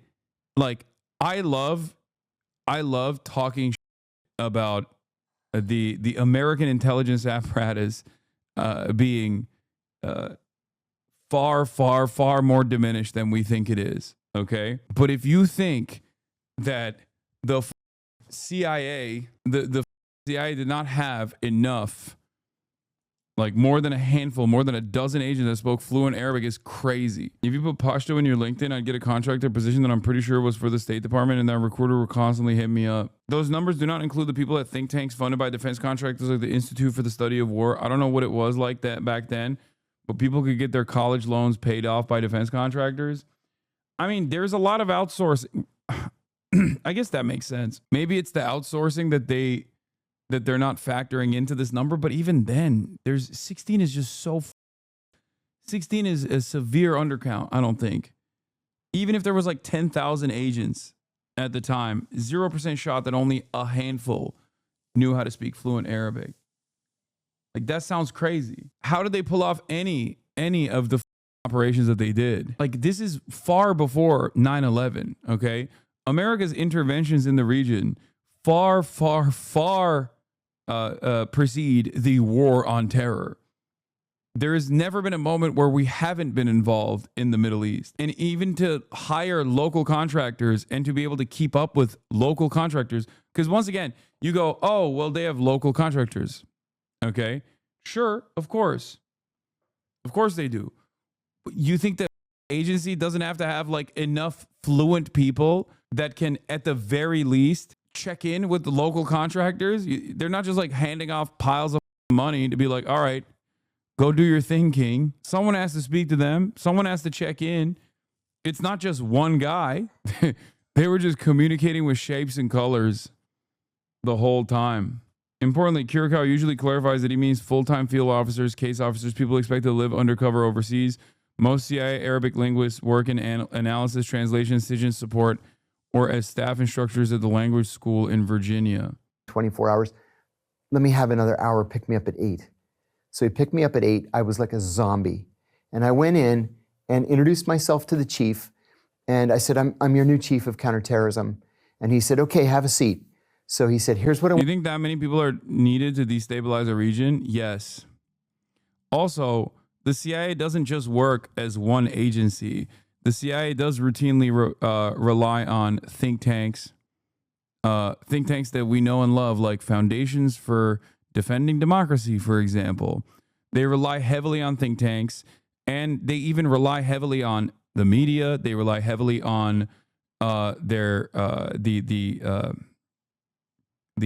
Speaker 1: like, I love talking about the American intelligence apparatus being far more diminished than we think it is. Okay, but if you think that the CIA, the CIA did not have enough, like more than a handful, more than a dozen agents that spoke fluent Arabic, is crazy. If you put Pashto in your LinkedIn, I'd get a contractor position that I'm pretty sure was for the State Department, and that recruiter would constantly hit me up. Those numbers do not include the people at think tanks funded by defense contractors like the Institute for the Study of War. I don't know what it was like that back then, but people could get their college loans paid off by defense contractors. I mean, there's a lot of outsourcing. I guess that makes sense. Maybe it's the outsourcing that they're not factoring into this number, but even then, there's 16 is just so 16 is a severe undercount, I don't think. Even if there was like 10,000 agents at the time, 0% shot that only a handful knew how to speak fluent Arabic. Like, that sounds crazy. How did they pull off any of the operations that they did? Like, this is far before 9/11, okay? America's interventions in the region far precede the war on terror. There has never been a moment where we haven't been involved in the Middle East. And even to hire local contractors and to be able to keep up with local contractors, because once again, you go, oh, well, they have local contractors. Okay, sure, of course they do. But you think that agency doesn't have to have like enough fluent people that can, at the very least, check in with the local contractors? They're not just like handing off piles of money to be like, all right, go do your thing, King. Someone has to speak to them. Someone has to check in. It's not just one guy. They were just communicating with shapes and colors the whole time. Importantly, Curacao usually clarifies that he means full-time field officers, case officers, people expected to live undercover overseas. Most CIA Arabic linguists work in analysis, translation, decision support, or as staff instructors at the language school in Virginia.
Speaker 2: 24 hours. Let me have another hour, pick me up at 8. So he picked me up at 8. I was like a zombie. And I went in and introduced myself to the chief. And I said, I'm your new chief of counterterrorism. And he said, okay, have a seat. So he said, here's what I want.
Speaker 1: Do you think that many people are needed to destabilize a region? Yes. Also, the CIA doesn't just work as one agency. The CIA does routinely rely on think tanks that we know and love, like Foundations for Defending Democracy, for example. They rely heavily on think tanks, and they even rely heavily on the media. They rely heavily on the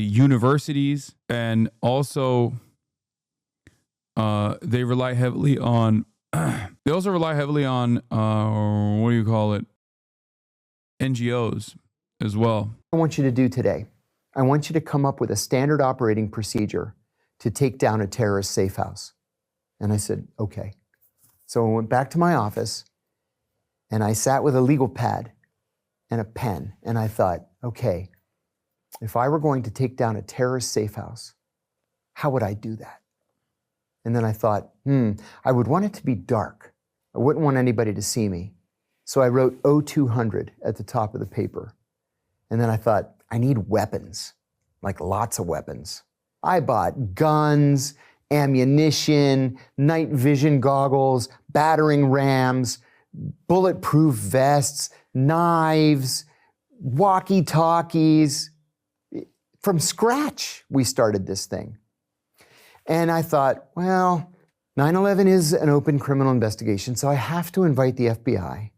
Speaker 1: universities, and also they rely heavily on they also rely heavily on what do you call it, NGOs as well.
Speaker 2: I want you to do today. I want you to come up with a standard operating procedure to take down a terrorist safe house. And I said, okay. So I went back to my office and I sat with a legal pad and a pen. And I thought, okay, if I were going to take down a terrorist safe house, how would I do that? And then I thought, I would want it to be dark. I wouldn't want anybody to see me. So I wrote O200 at the top of the paper. And then I thought, I need weapons, like lots of weapons. I bought guns, ammunition, night vision goggles, battering rams, bulletproof vests, knives, walkie-talkies. From scratch, we started this thing. And I thought, well, 9/11 is an open criminal investigation, so I have to invite the FBI.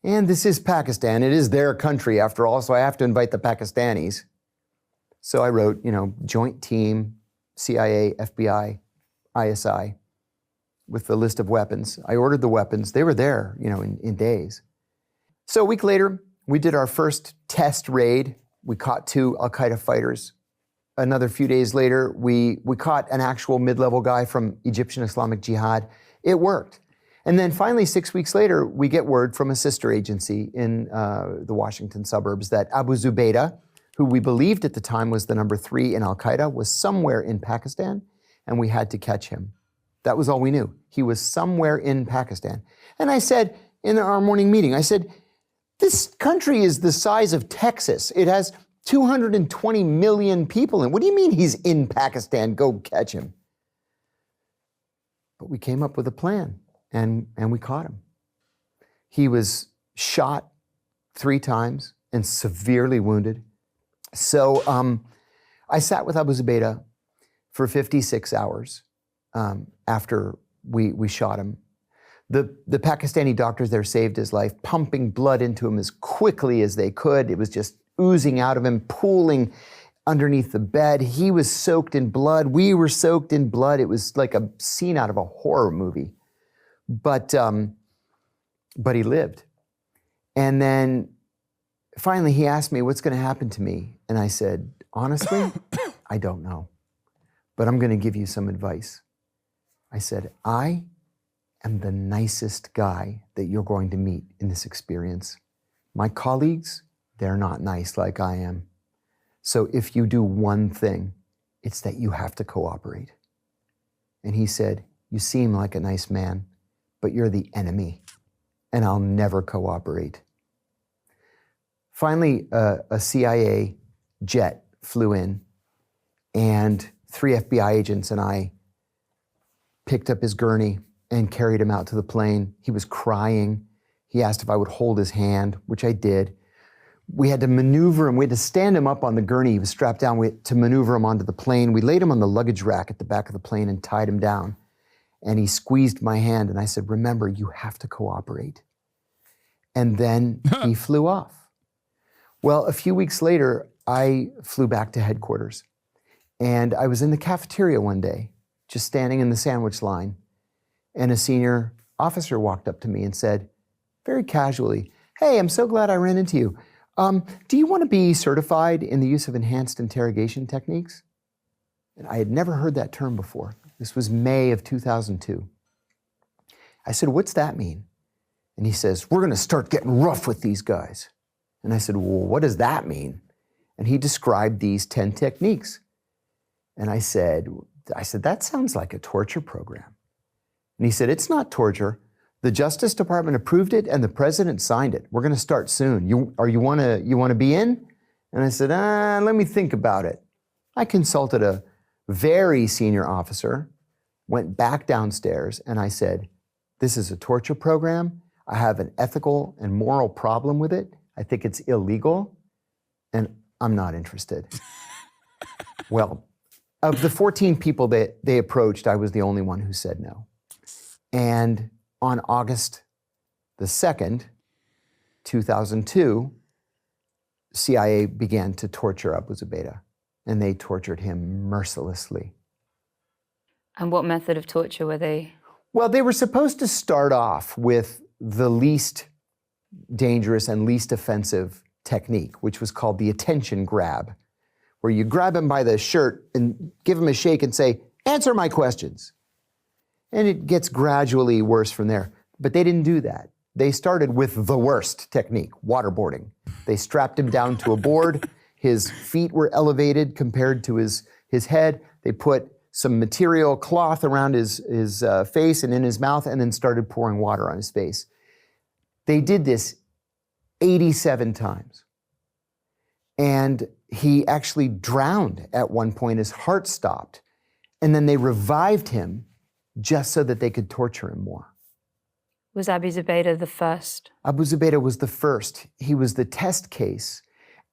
Speaker 2: And this is Pakistan. It is their country, after all, so I have to invite the Pakistanis. So I wrote, joint team, CIA, FBI, ISI, with the list of weapons. I ordered the weapons. They were there, in days. So a week later, we did our first test raid. We caught 2 Al-Qaeda fighters. Another few days later, we caught an actual mid-level guy from Egyptian Islamic Jihad. It worked. And then finally, 6 weeks later, we get word from a sister agency in the Washington suburbs that Abu Zubaydah, who we believed at the time was the number 3 in Al-Qaeda, was somewhere in Pakistan, and we had to catch him. That was all we knew. He was somewhere in Pakistan. And I said, in our morning meeting, I said, this country is the size of Texas. It has 220 million people in. What do you mean he's in Pakistan? Go catch him. But we came up with a plan, and we caught him. He was shot 3 times and severely wounded. So I sat with Abu Zubaydah for 56 hours after we shot him. The Pakistani doctors there saved his life, pumping blood into him as quickly as they could. It was just oozing out of him, pooling underneath the bed. He was soaked in blood. We were soaked in blood. It was like a scene out of a horror movie. But he lived. And then finally he asked me, what's going to happen to me? And I said, honestly, I don't know. But I'm going to give you some advice. I said, I am the nicest guy that you're going to meet in this experience. My colleagues, they're not nice like I am. So if you do one thing, it's that you have to cooperate. And he said, you seem like a nice man, but you're the enemy, and I'll never cooperate. Finally, a CIA jet flew in, and 3 FBI agents and I picked up his gurney and carried him out to the plane. He was crying. He asked if I would hold his hand, which I did. We had to maneuver him. We had to stand him up on the gurney. He was strapped down. We had to maneuver him onto the plane. We laid him on the luggage rack at the back of the plane and tied him down. And he squeezed my hand, and I said, remember, you have to cooperate. And then he flew off. Well, a few weeks later, I flew back to headquarters. And I was in the cafeteria one day, just standing in the sandwich line. And a senior officer walked up to me and said, very casually, hey, I'm so glad I ran into you. Do you want to be certified in the use of enhanced interrogation techniques? And I had never heard that term before. This was May of 2002. I said, what's that mean? And he says, we're going to start getting rough with these guys. And I said, well, what does that mean? And he described these 10 techniques. And I said, that sounds like a torture program. And he said, it's not torture. The Justice Department approved it and the president signed it. We're going to start soon. You want to be in? And I said, let me think about it. I consulted a very senior officer, went back downstairs, and I said, this is a torture program. I have an ethical and moral problem with it. I think it's illegal, and I'm not interested. Well, of the 14 people that they approached, I was the only one who said no. And on August the 2nd, 2002, CIA began to torture Abu Zubaydah, and they tortured him mercilessly.
Speaker 3: And what method of torture were they?
Speaker 2: Well, they were supposed to start off with the least dangerous and least offensive technique, which was called the attention grab, where you grab him by the shirt and give him a shake and say, answer my questions. And it gets gradually worse from there. But they didn't do that. They started with the worst technique, waterboarding. They strapped him down to a board. His feet were elevated compared to his head. They put some material cloth around his face and in his mouth, and then started pouring water on his face. They did this 87 times. And he actually drowned at one point. His heart stopped. And then they revived him just so that they could torture him more.
Speaker 3: Was Abu Zubaydah the first?
Speaker 2: Abu Zubaydah was the first. He was the test case.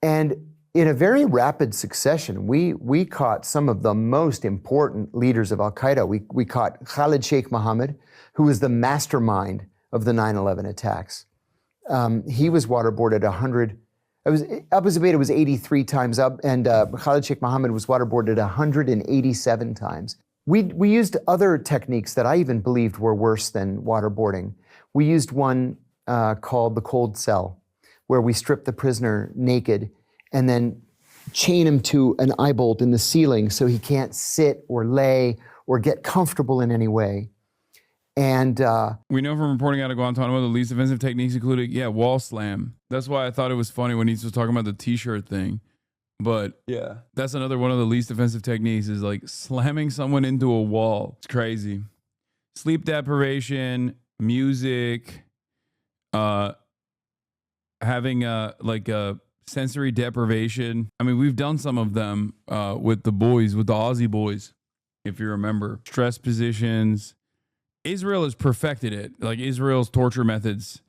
Speaker 2: And in a very rapid succession, we caught some of the most important leaders of Al-Qaeda. We caught Khalid Sheikh Mohammed, who was the mastermind of the 9/11 attacks. He was waterboarded 100. Abu Zubaydah was 83 times up, and Khalid Sheikh Mohammed was waterboarded 187 times. We used other techniques that I even believed were worse than waterboarding. We used one called the cold cell, where we stripped the prisoner naked and then chain him to an eye bolt in the ceiling so he can't sit or lay or get comfortable in any way. And
Speaker 1: we know from reporting out of Guantanamo, the least offensive techniques included, wall slam. That's why I thought it was funny when he was talking about the t-shirt thing. But yeah, that's another one of the least offensive techniques, is like slamming someone into a wall. It's crazy. Sleep deprivation, music, having a sensory deprivation. I mean, we've done some of them with the boys, with the Aussie boys, if you remember. Stress positions. Israel has perfected it. Like, Israel's torture methods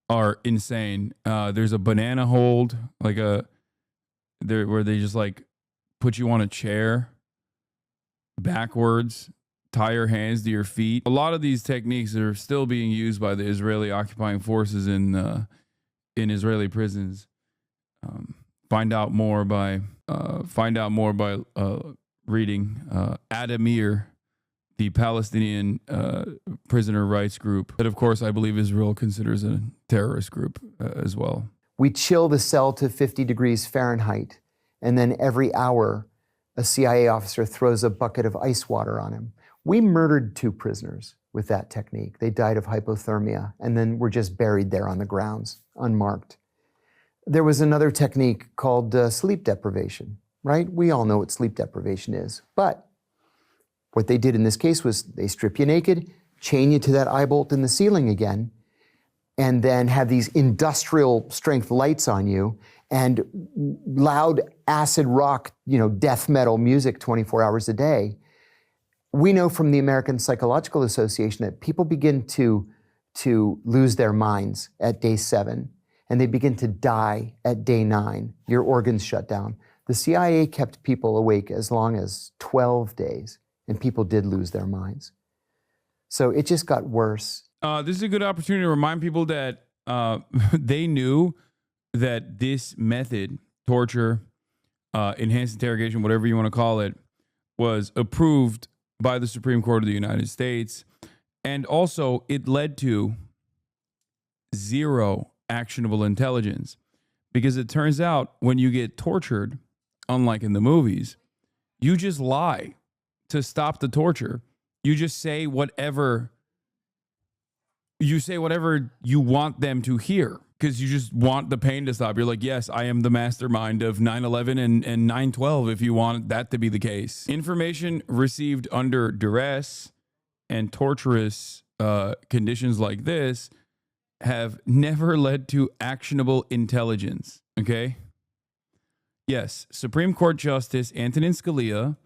Speaker 1: are insane. There's a banana hold, where they just like put you on a chair backwards, tie your hands to your feet. A lot of these techniques are still being used by the Israeli occupying forces in Israeli prisons. Find out more by reading Adamir, the Palestinian prisoner rights group that, of course, I believe Israel considers a terrorist group as well.
Speaker 2: We chill the cell to 50 degrees Fahrenheit, and then every hour, a CIA officer throws a bucket of ice water on him. We murdered 2 prisoners with that technique. They died of hypothermia, and then were just buried there on the grounds, unmarked. There was another technique called sleep deprivation, right? We all know what sleep deprivation is, but what they did in this case was they strip you naked, chain you to that eye bolt in the ceiling again, and then have these industrial strength lights on you and loud acid rock, death metal music 24 hours a day. We know from the American Psychological Association that people begin to lose their minds at day 7, and they begin to die at day 9. Your organs shut down. The CIA kept people awake as long as 12 days. And people did lose their minds. So it just got worse.
Speaker 1: This is a good opportunity to remind people that they knew that this method, torture, enhanced interrogation, whatever you want to call it, was approved by the Supreme Court of the United States. And also, it led to 0 actionable intelligence. Because it turns out when you get tortured, unlike in the movies, you just lie to stop the torture. You just say whatever you want them to hear, because you just want the pain to stop. You're like, yes, I am the mastermind of 9/11 and 9/12 if you want that to be the case. Information received under duress and torturous conditions like this have never led to actionable intelligence. Okay? Yes, Supreme Court Justice Antonin Scalia,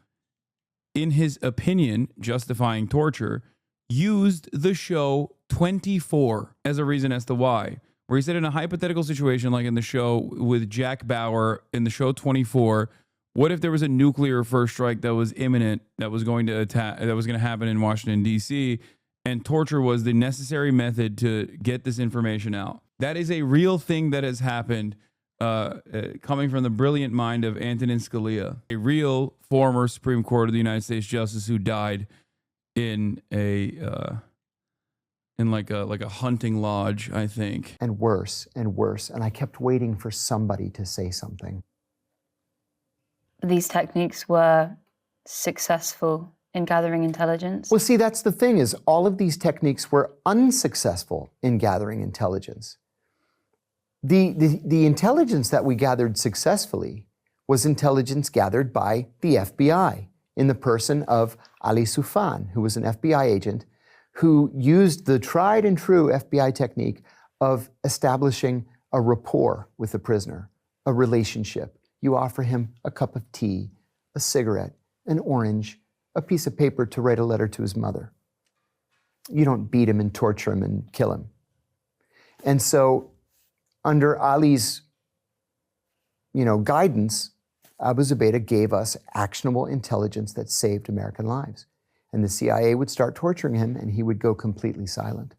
Speaker 1: in his opinion justifying torture, used the show 24 as a reason as to why. Where he said, in a hypothetical situation like in the show with Jack Bauer, in the show 24, what if there was a nuclear first strike that was imminent, that was going to happen in Washington, D.C., and torture was the necessary method to get this information out? That is a real thing that has happened, coming from the brilliant mind of Antonin Scalia, a real former Supreme Court of the United States justice who died in a hunting lodge, I think.
Speaker 2: And worse and worse. And I kept waiting for somebody to say something.
Speaker 3: These techniques were successful in gathering intelligence?
Speaker 2: Well, see, that's the thing, is all of these techniques were unsuccessful in gathering intelligence. The intelligence that we gathered successfully was intelligence gathered by the FBI in the person of Ali Soufan, who was an FBI agent who used the tried and true FBI technique of establishing a rapport with the prisoner, a relationship. You offer him a cup of tea, a cigarette, an orange, a piece of paper to write a letter to his mother. You don't beat him and torture him and kill him. And so under Ali's guidance, Abu Zubaydah gave us actionable intelligence that saved American lives. And the CIA would start torturing him and he would go completely silent.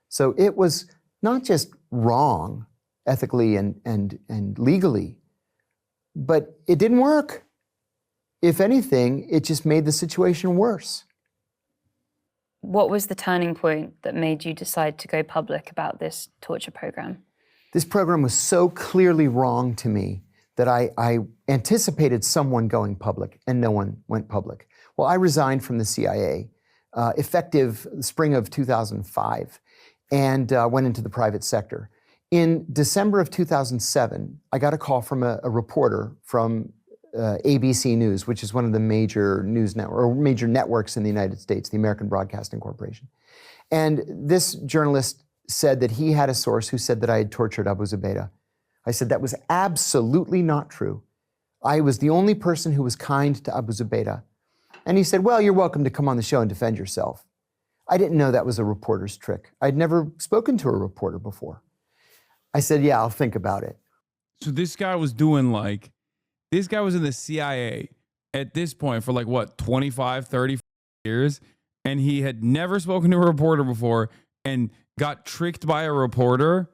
Speaker 2: So it was not just wrong ethically and legally, but it didn't work. If anything, it just made the situation worse.
Speaker 3: What was the turning point that made you decide to go public about this torture program?
Speaker 2: This program was so clearly wrong to me that I anticipated someone going public, and no one went public. Well, I resigned from the CIA effective spring of 2005 and went into the private sector. In December of 2007, I got a call from a reporter from ABC News, which is one of the major news major networks in the United States, the American Broadcasting Corporation. And this journalist said that he had a source who said that I had tortured Abu Zubaydah. I said that was absolutely not true. I was the only person who was kind to Abu Zubaydah. And he said, well, you're welcome to come on the show and defend yourself. I didn't know that was a reporter's trick. I'd never spoken to a reporter before. I said, yeah, I'll think about it.
Speaker 1: So this guy was doing this guy was in the CIA at this point for 25, 30 years. And he had never spoken to a reporter before and got tricked by a reporter.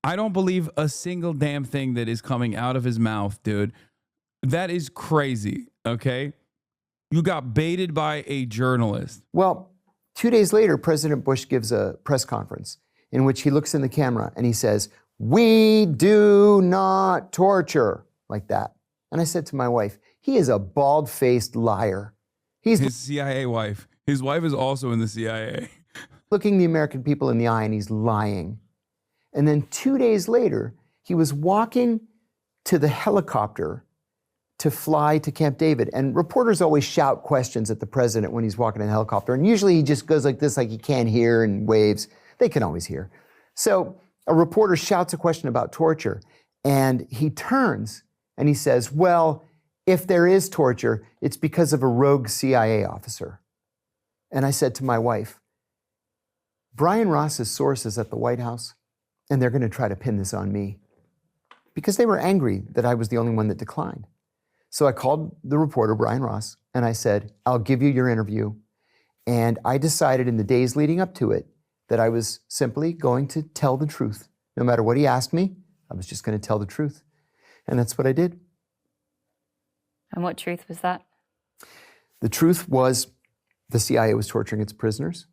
Speaker 1: I don't believe a single damn thing that is coming out of his mouth, dude. That is crazy, okay? You got baited by a journalist.
Speaker 2: Well, 2 days later, President Bush gives a press conference in which he looks in the camera and he says, "We do not torture," like that. And I said to my wife, he is a bald-faced liar. He's
Speaker 1: his CIA wife. His wife is also in the CIA.
Speaker 2: Looking the American people in the eye and he's lying. And then 2 days later, he was walking to the helicopter to fly to Camp David. And reporters always shout questions at the president when he's walking in a helicopter. And usually he just goes like this, like he can't hear, and waves. They can always hear. So a reporter shouts a question about torture. And he turns and he says, well, if there is torture, it's because of a rogue CIA officer. And I said to my wife, Brian Ross's source is at the White House, and they're going to try to pin this on me because they were angry that I was the only one that declined. So I called the reporter, Brian Ross, and I said, I'll give you your interview. And I decided in the days leading up to it that I was simply going to tell the truth. No matter what he asked me, I was just going to tell the truth. And that's what I did.
Speaker 3: And what truth was that?
Speaker 2: The truth was the CIA was torturing its prisoners.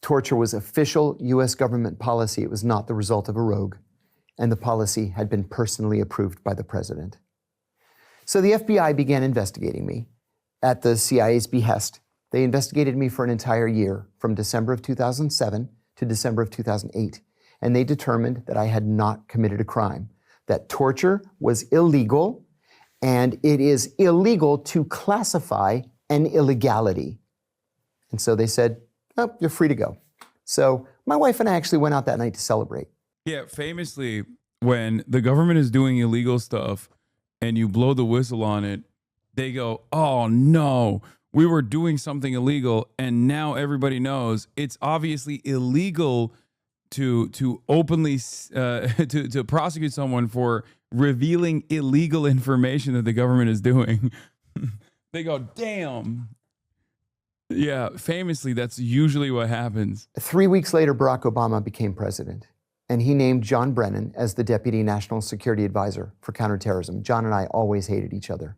Speaker 2: Torture was official U.S. government policy. It was not the result of a rogue. And the policy had been personally approved by the president. So the FBI began investigating me at the CIA's behest. They investigated me for an entire year, from December of 2007 to December of 2008. And they determined that I had not committed a crime, that torture was illegal, and it is illegal to classify an illegality. And so they said, oh, you're free to go. So my wife and I actually went out that night to celebrate.
Speaker 1: Yeah, famously, when the government is doing illegal stuff and you blow the whistle on it, they go, oh no, we were doing something illegal and now everybody knows. It's obviously illegal to openly to prosecute someone for revealing illegal information that the government is doing. They go, damn. Yeah, famously, that's usually what happens.
Speaker 2: 3 weeks later, Barack Obama became president, and he named John Brennan as the Deputy National Security Advisor for Counterterrorism. John and I always hated each other.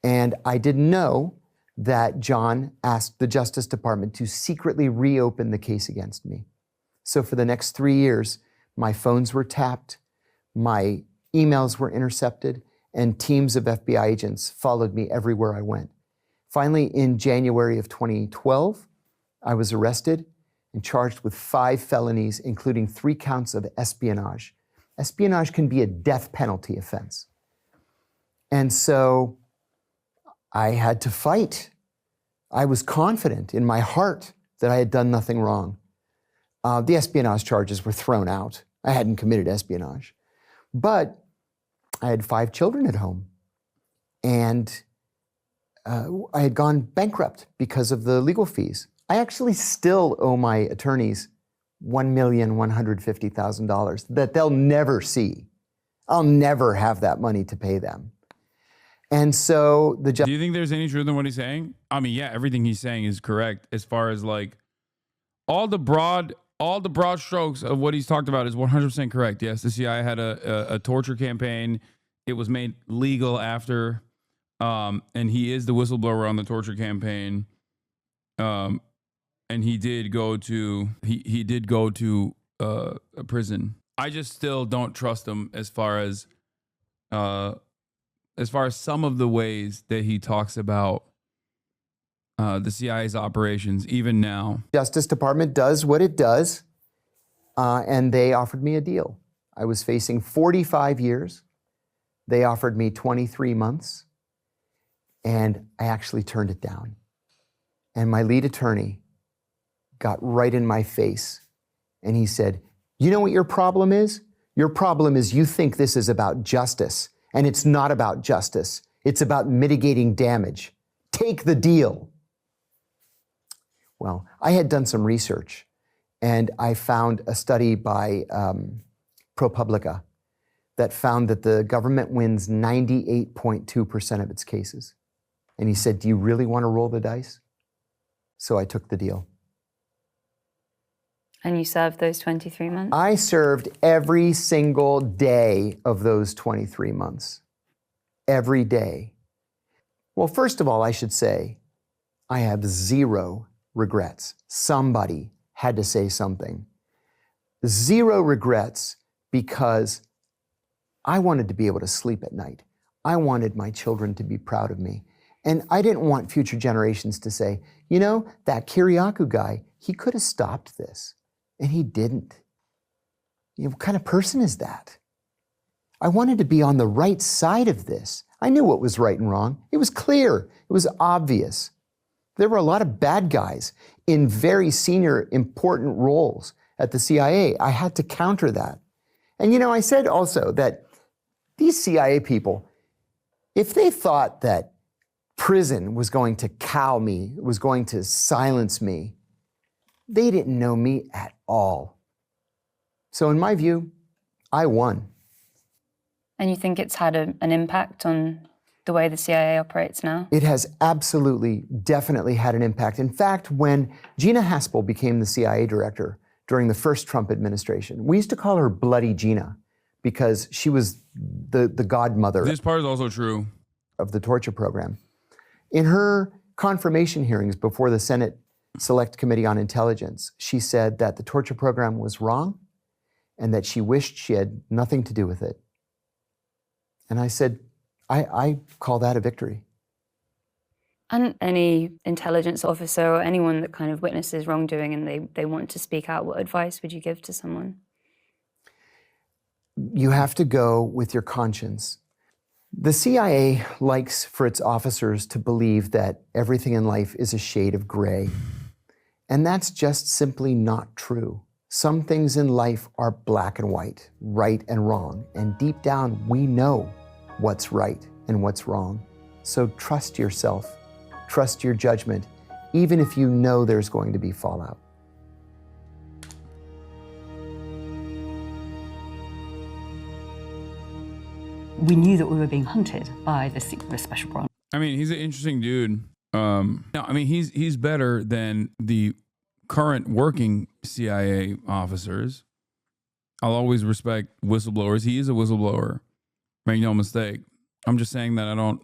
Speaker 2: And I didn't know that John asked the Justice Department to secretly reopen the case against me. So for the next 3 years, my phones were tapped, my emails were intercepted, and teams of FBI agents followed me everywhere I went. Finally, in January of 2012, I was arrested and charged with 5 felonies, including 3 counts of espionage. Espionage can be a death penalty offense. And so I had to fight. I was confident in my heart that I had done nothing wrong. The espionage charges were thrown out. I hadn't committed espionage. But I had 5 children at home. And I had gone bankrupt because of the legal fees. I actually still owe my attorneys $1,150,000 that they'll never see. I'll never have that money to pay them. And so the judge.
Speaker 1: Do you think there's any truth in what he's saying? I mean, yeah, everything he's saying is correct as far as like all the broad strokes of what he's talked about is 100% correct. Yes, the CIA had a torture campaign. It was made legal after, and he is the whistleblower on the torture campaign. And he did go to a prison. I just still don't trust him as far as some of the ways that he talks about the CIA's operations, even now.
Speaker 2: Justice Department does what it does, and they offered me a deal. I was facing 45 years. They offered me 23 months, and I actually turned it down. And my lead attorney got right in my face, and he said, "You know what your problem is? Your problem is you think this is about justice, and it's not about justice. It's about mitigating damage. Take the deal." Well, I had done some research, and I found a study by ProPublica that found that the government wins 98.2% of its cases. And he said, "Do you really want to roll the dice?" So I took the deal.
Speaker 3: And you served those 23 months?
Speaker 2: I served every single day of those 23 months. Every day. Well, first of all, I should say, I have 0 regrets. Somebody had to say something. 0 regrets because I wanted to be able to sleep at night. I wanted my children to be proud of me. And I didn't want future generations to say, you know, that Kiriakou guy, he could have stopped this. And he didn't. You know, what kind of person is that? I wanted to be on the right side of this. I knew what was right and wrong. It was clear. It was obvious. There were a lot of bad guys in very senior, important roles at the CIA. I had to counter that. And, you know, I said also that these CIA people, if they thought that prison was going to cow me, was going to silence me, they didn't know me at all. So in my view, I won.
Speaker 3: And you think it's had an impact on the way the CIA operates now?
Speaker 2: It has absolutely, definitely had an impact. In fact, when Gina Haspel became the CIA director during the first Trump administration, we used to call her Bloody Gina because she was the godmother.
Speaker 1: This part is also true.
Speaker 2: Of the torture program. In her confirmation hearings before the Senate Select Committee on Intelligence, she said that the torture program was wrong and that she wished she had nothing to do with it. And I said, I call that a victory.
Speaker 3: And any intelligence officer or anyone that kind of witnesses wrongdoing and they want to speak out, what advice would you give to someone?
Speaker 2: You have to go with your conscience. The CIA likes for its officers to believe that everything in life is a shade of gray. And that's just simply not true. Some things in life are black and white, right and wrong. And deep down, we know what's right and what's wrong. So trust yourself, trust your judgment, even if you know there's going to be fallout.
Speaker 5: We knew that we were being hunted by the special branch.
Speaker 1: I mean, he's an interesting dude. No, I mean, he's better than the current working CIA officers. I'll always respect whistleblowers. He is a whistleblower. Make no mistake. I'm just saying that I don't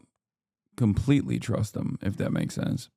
Speaker 1: completely trust him, if that makes sense.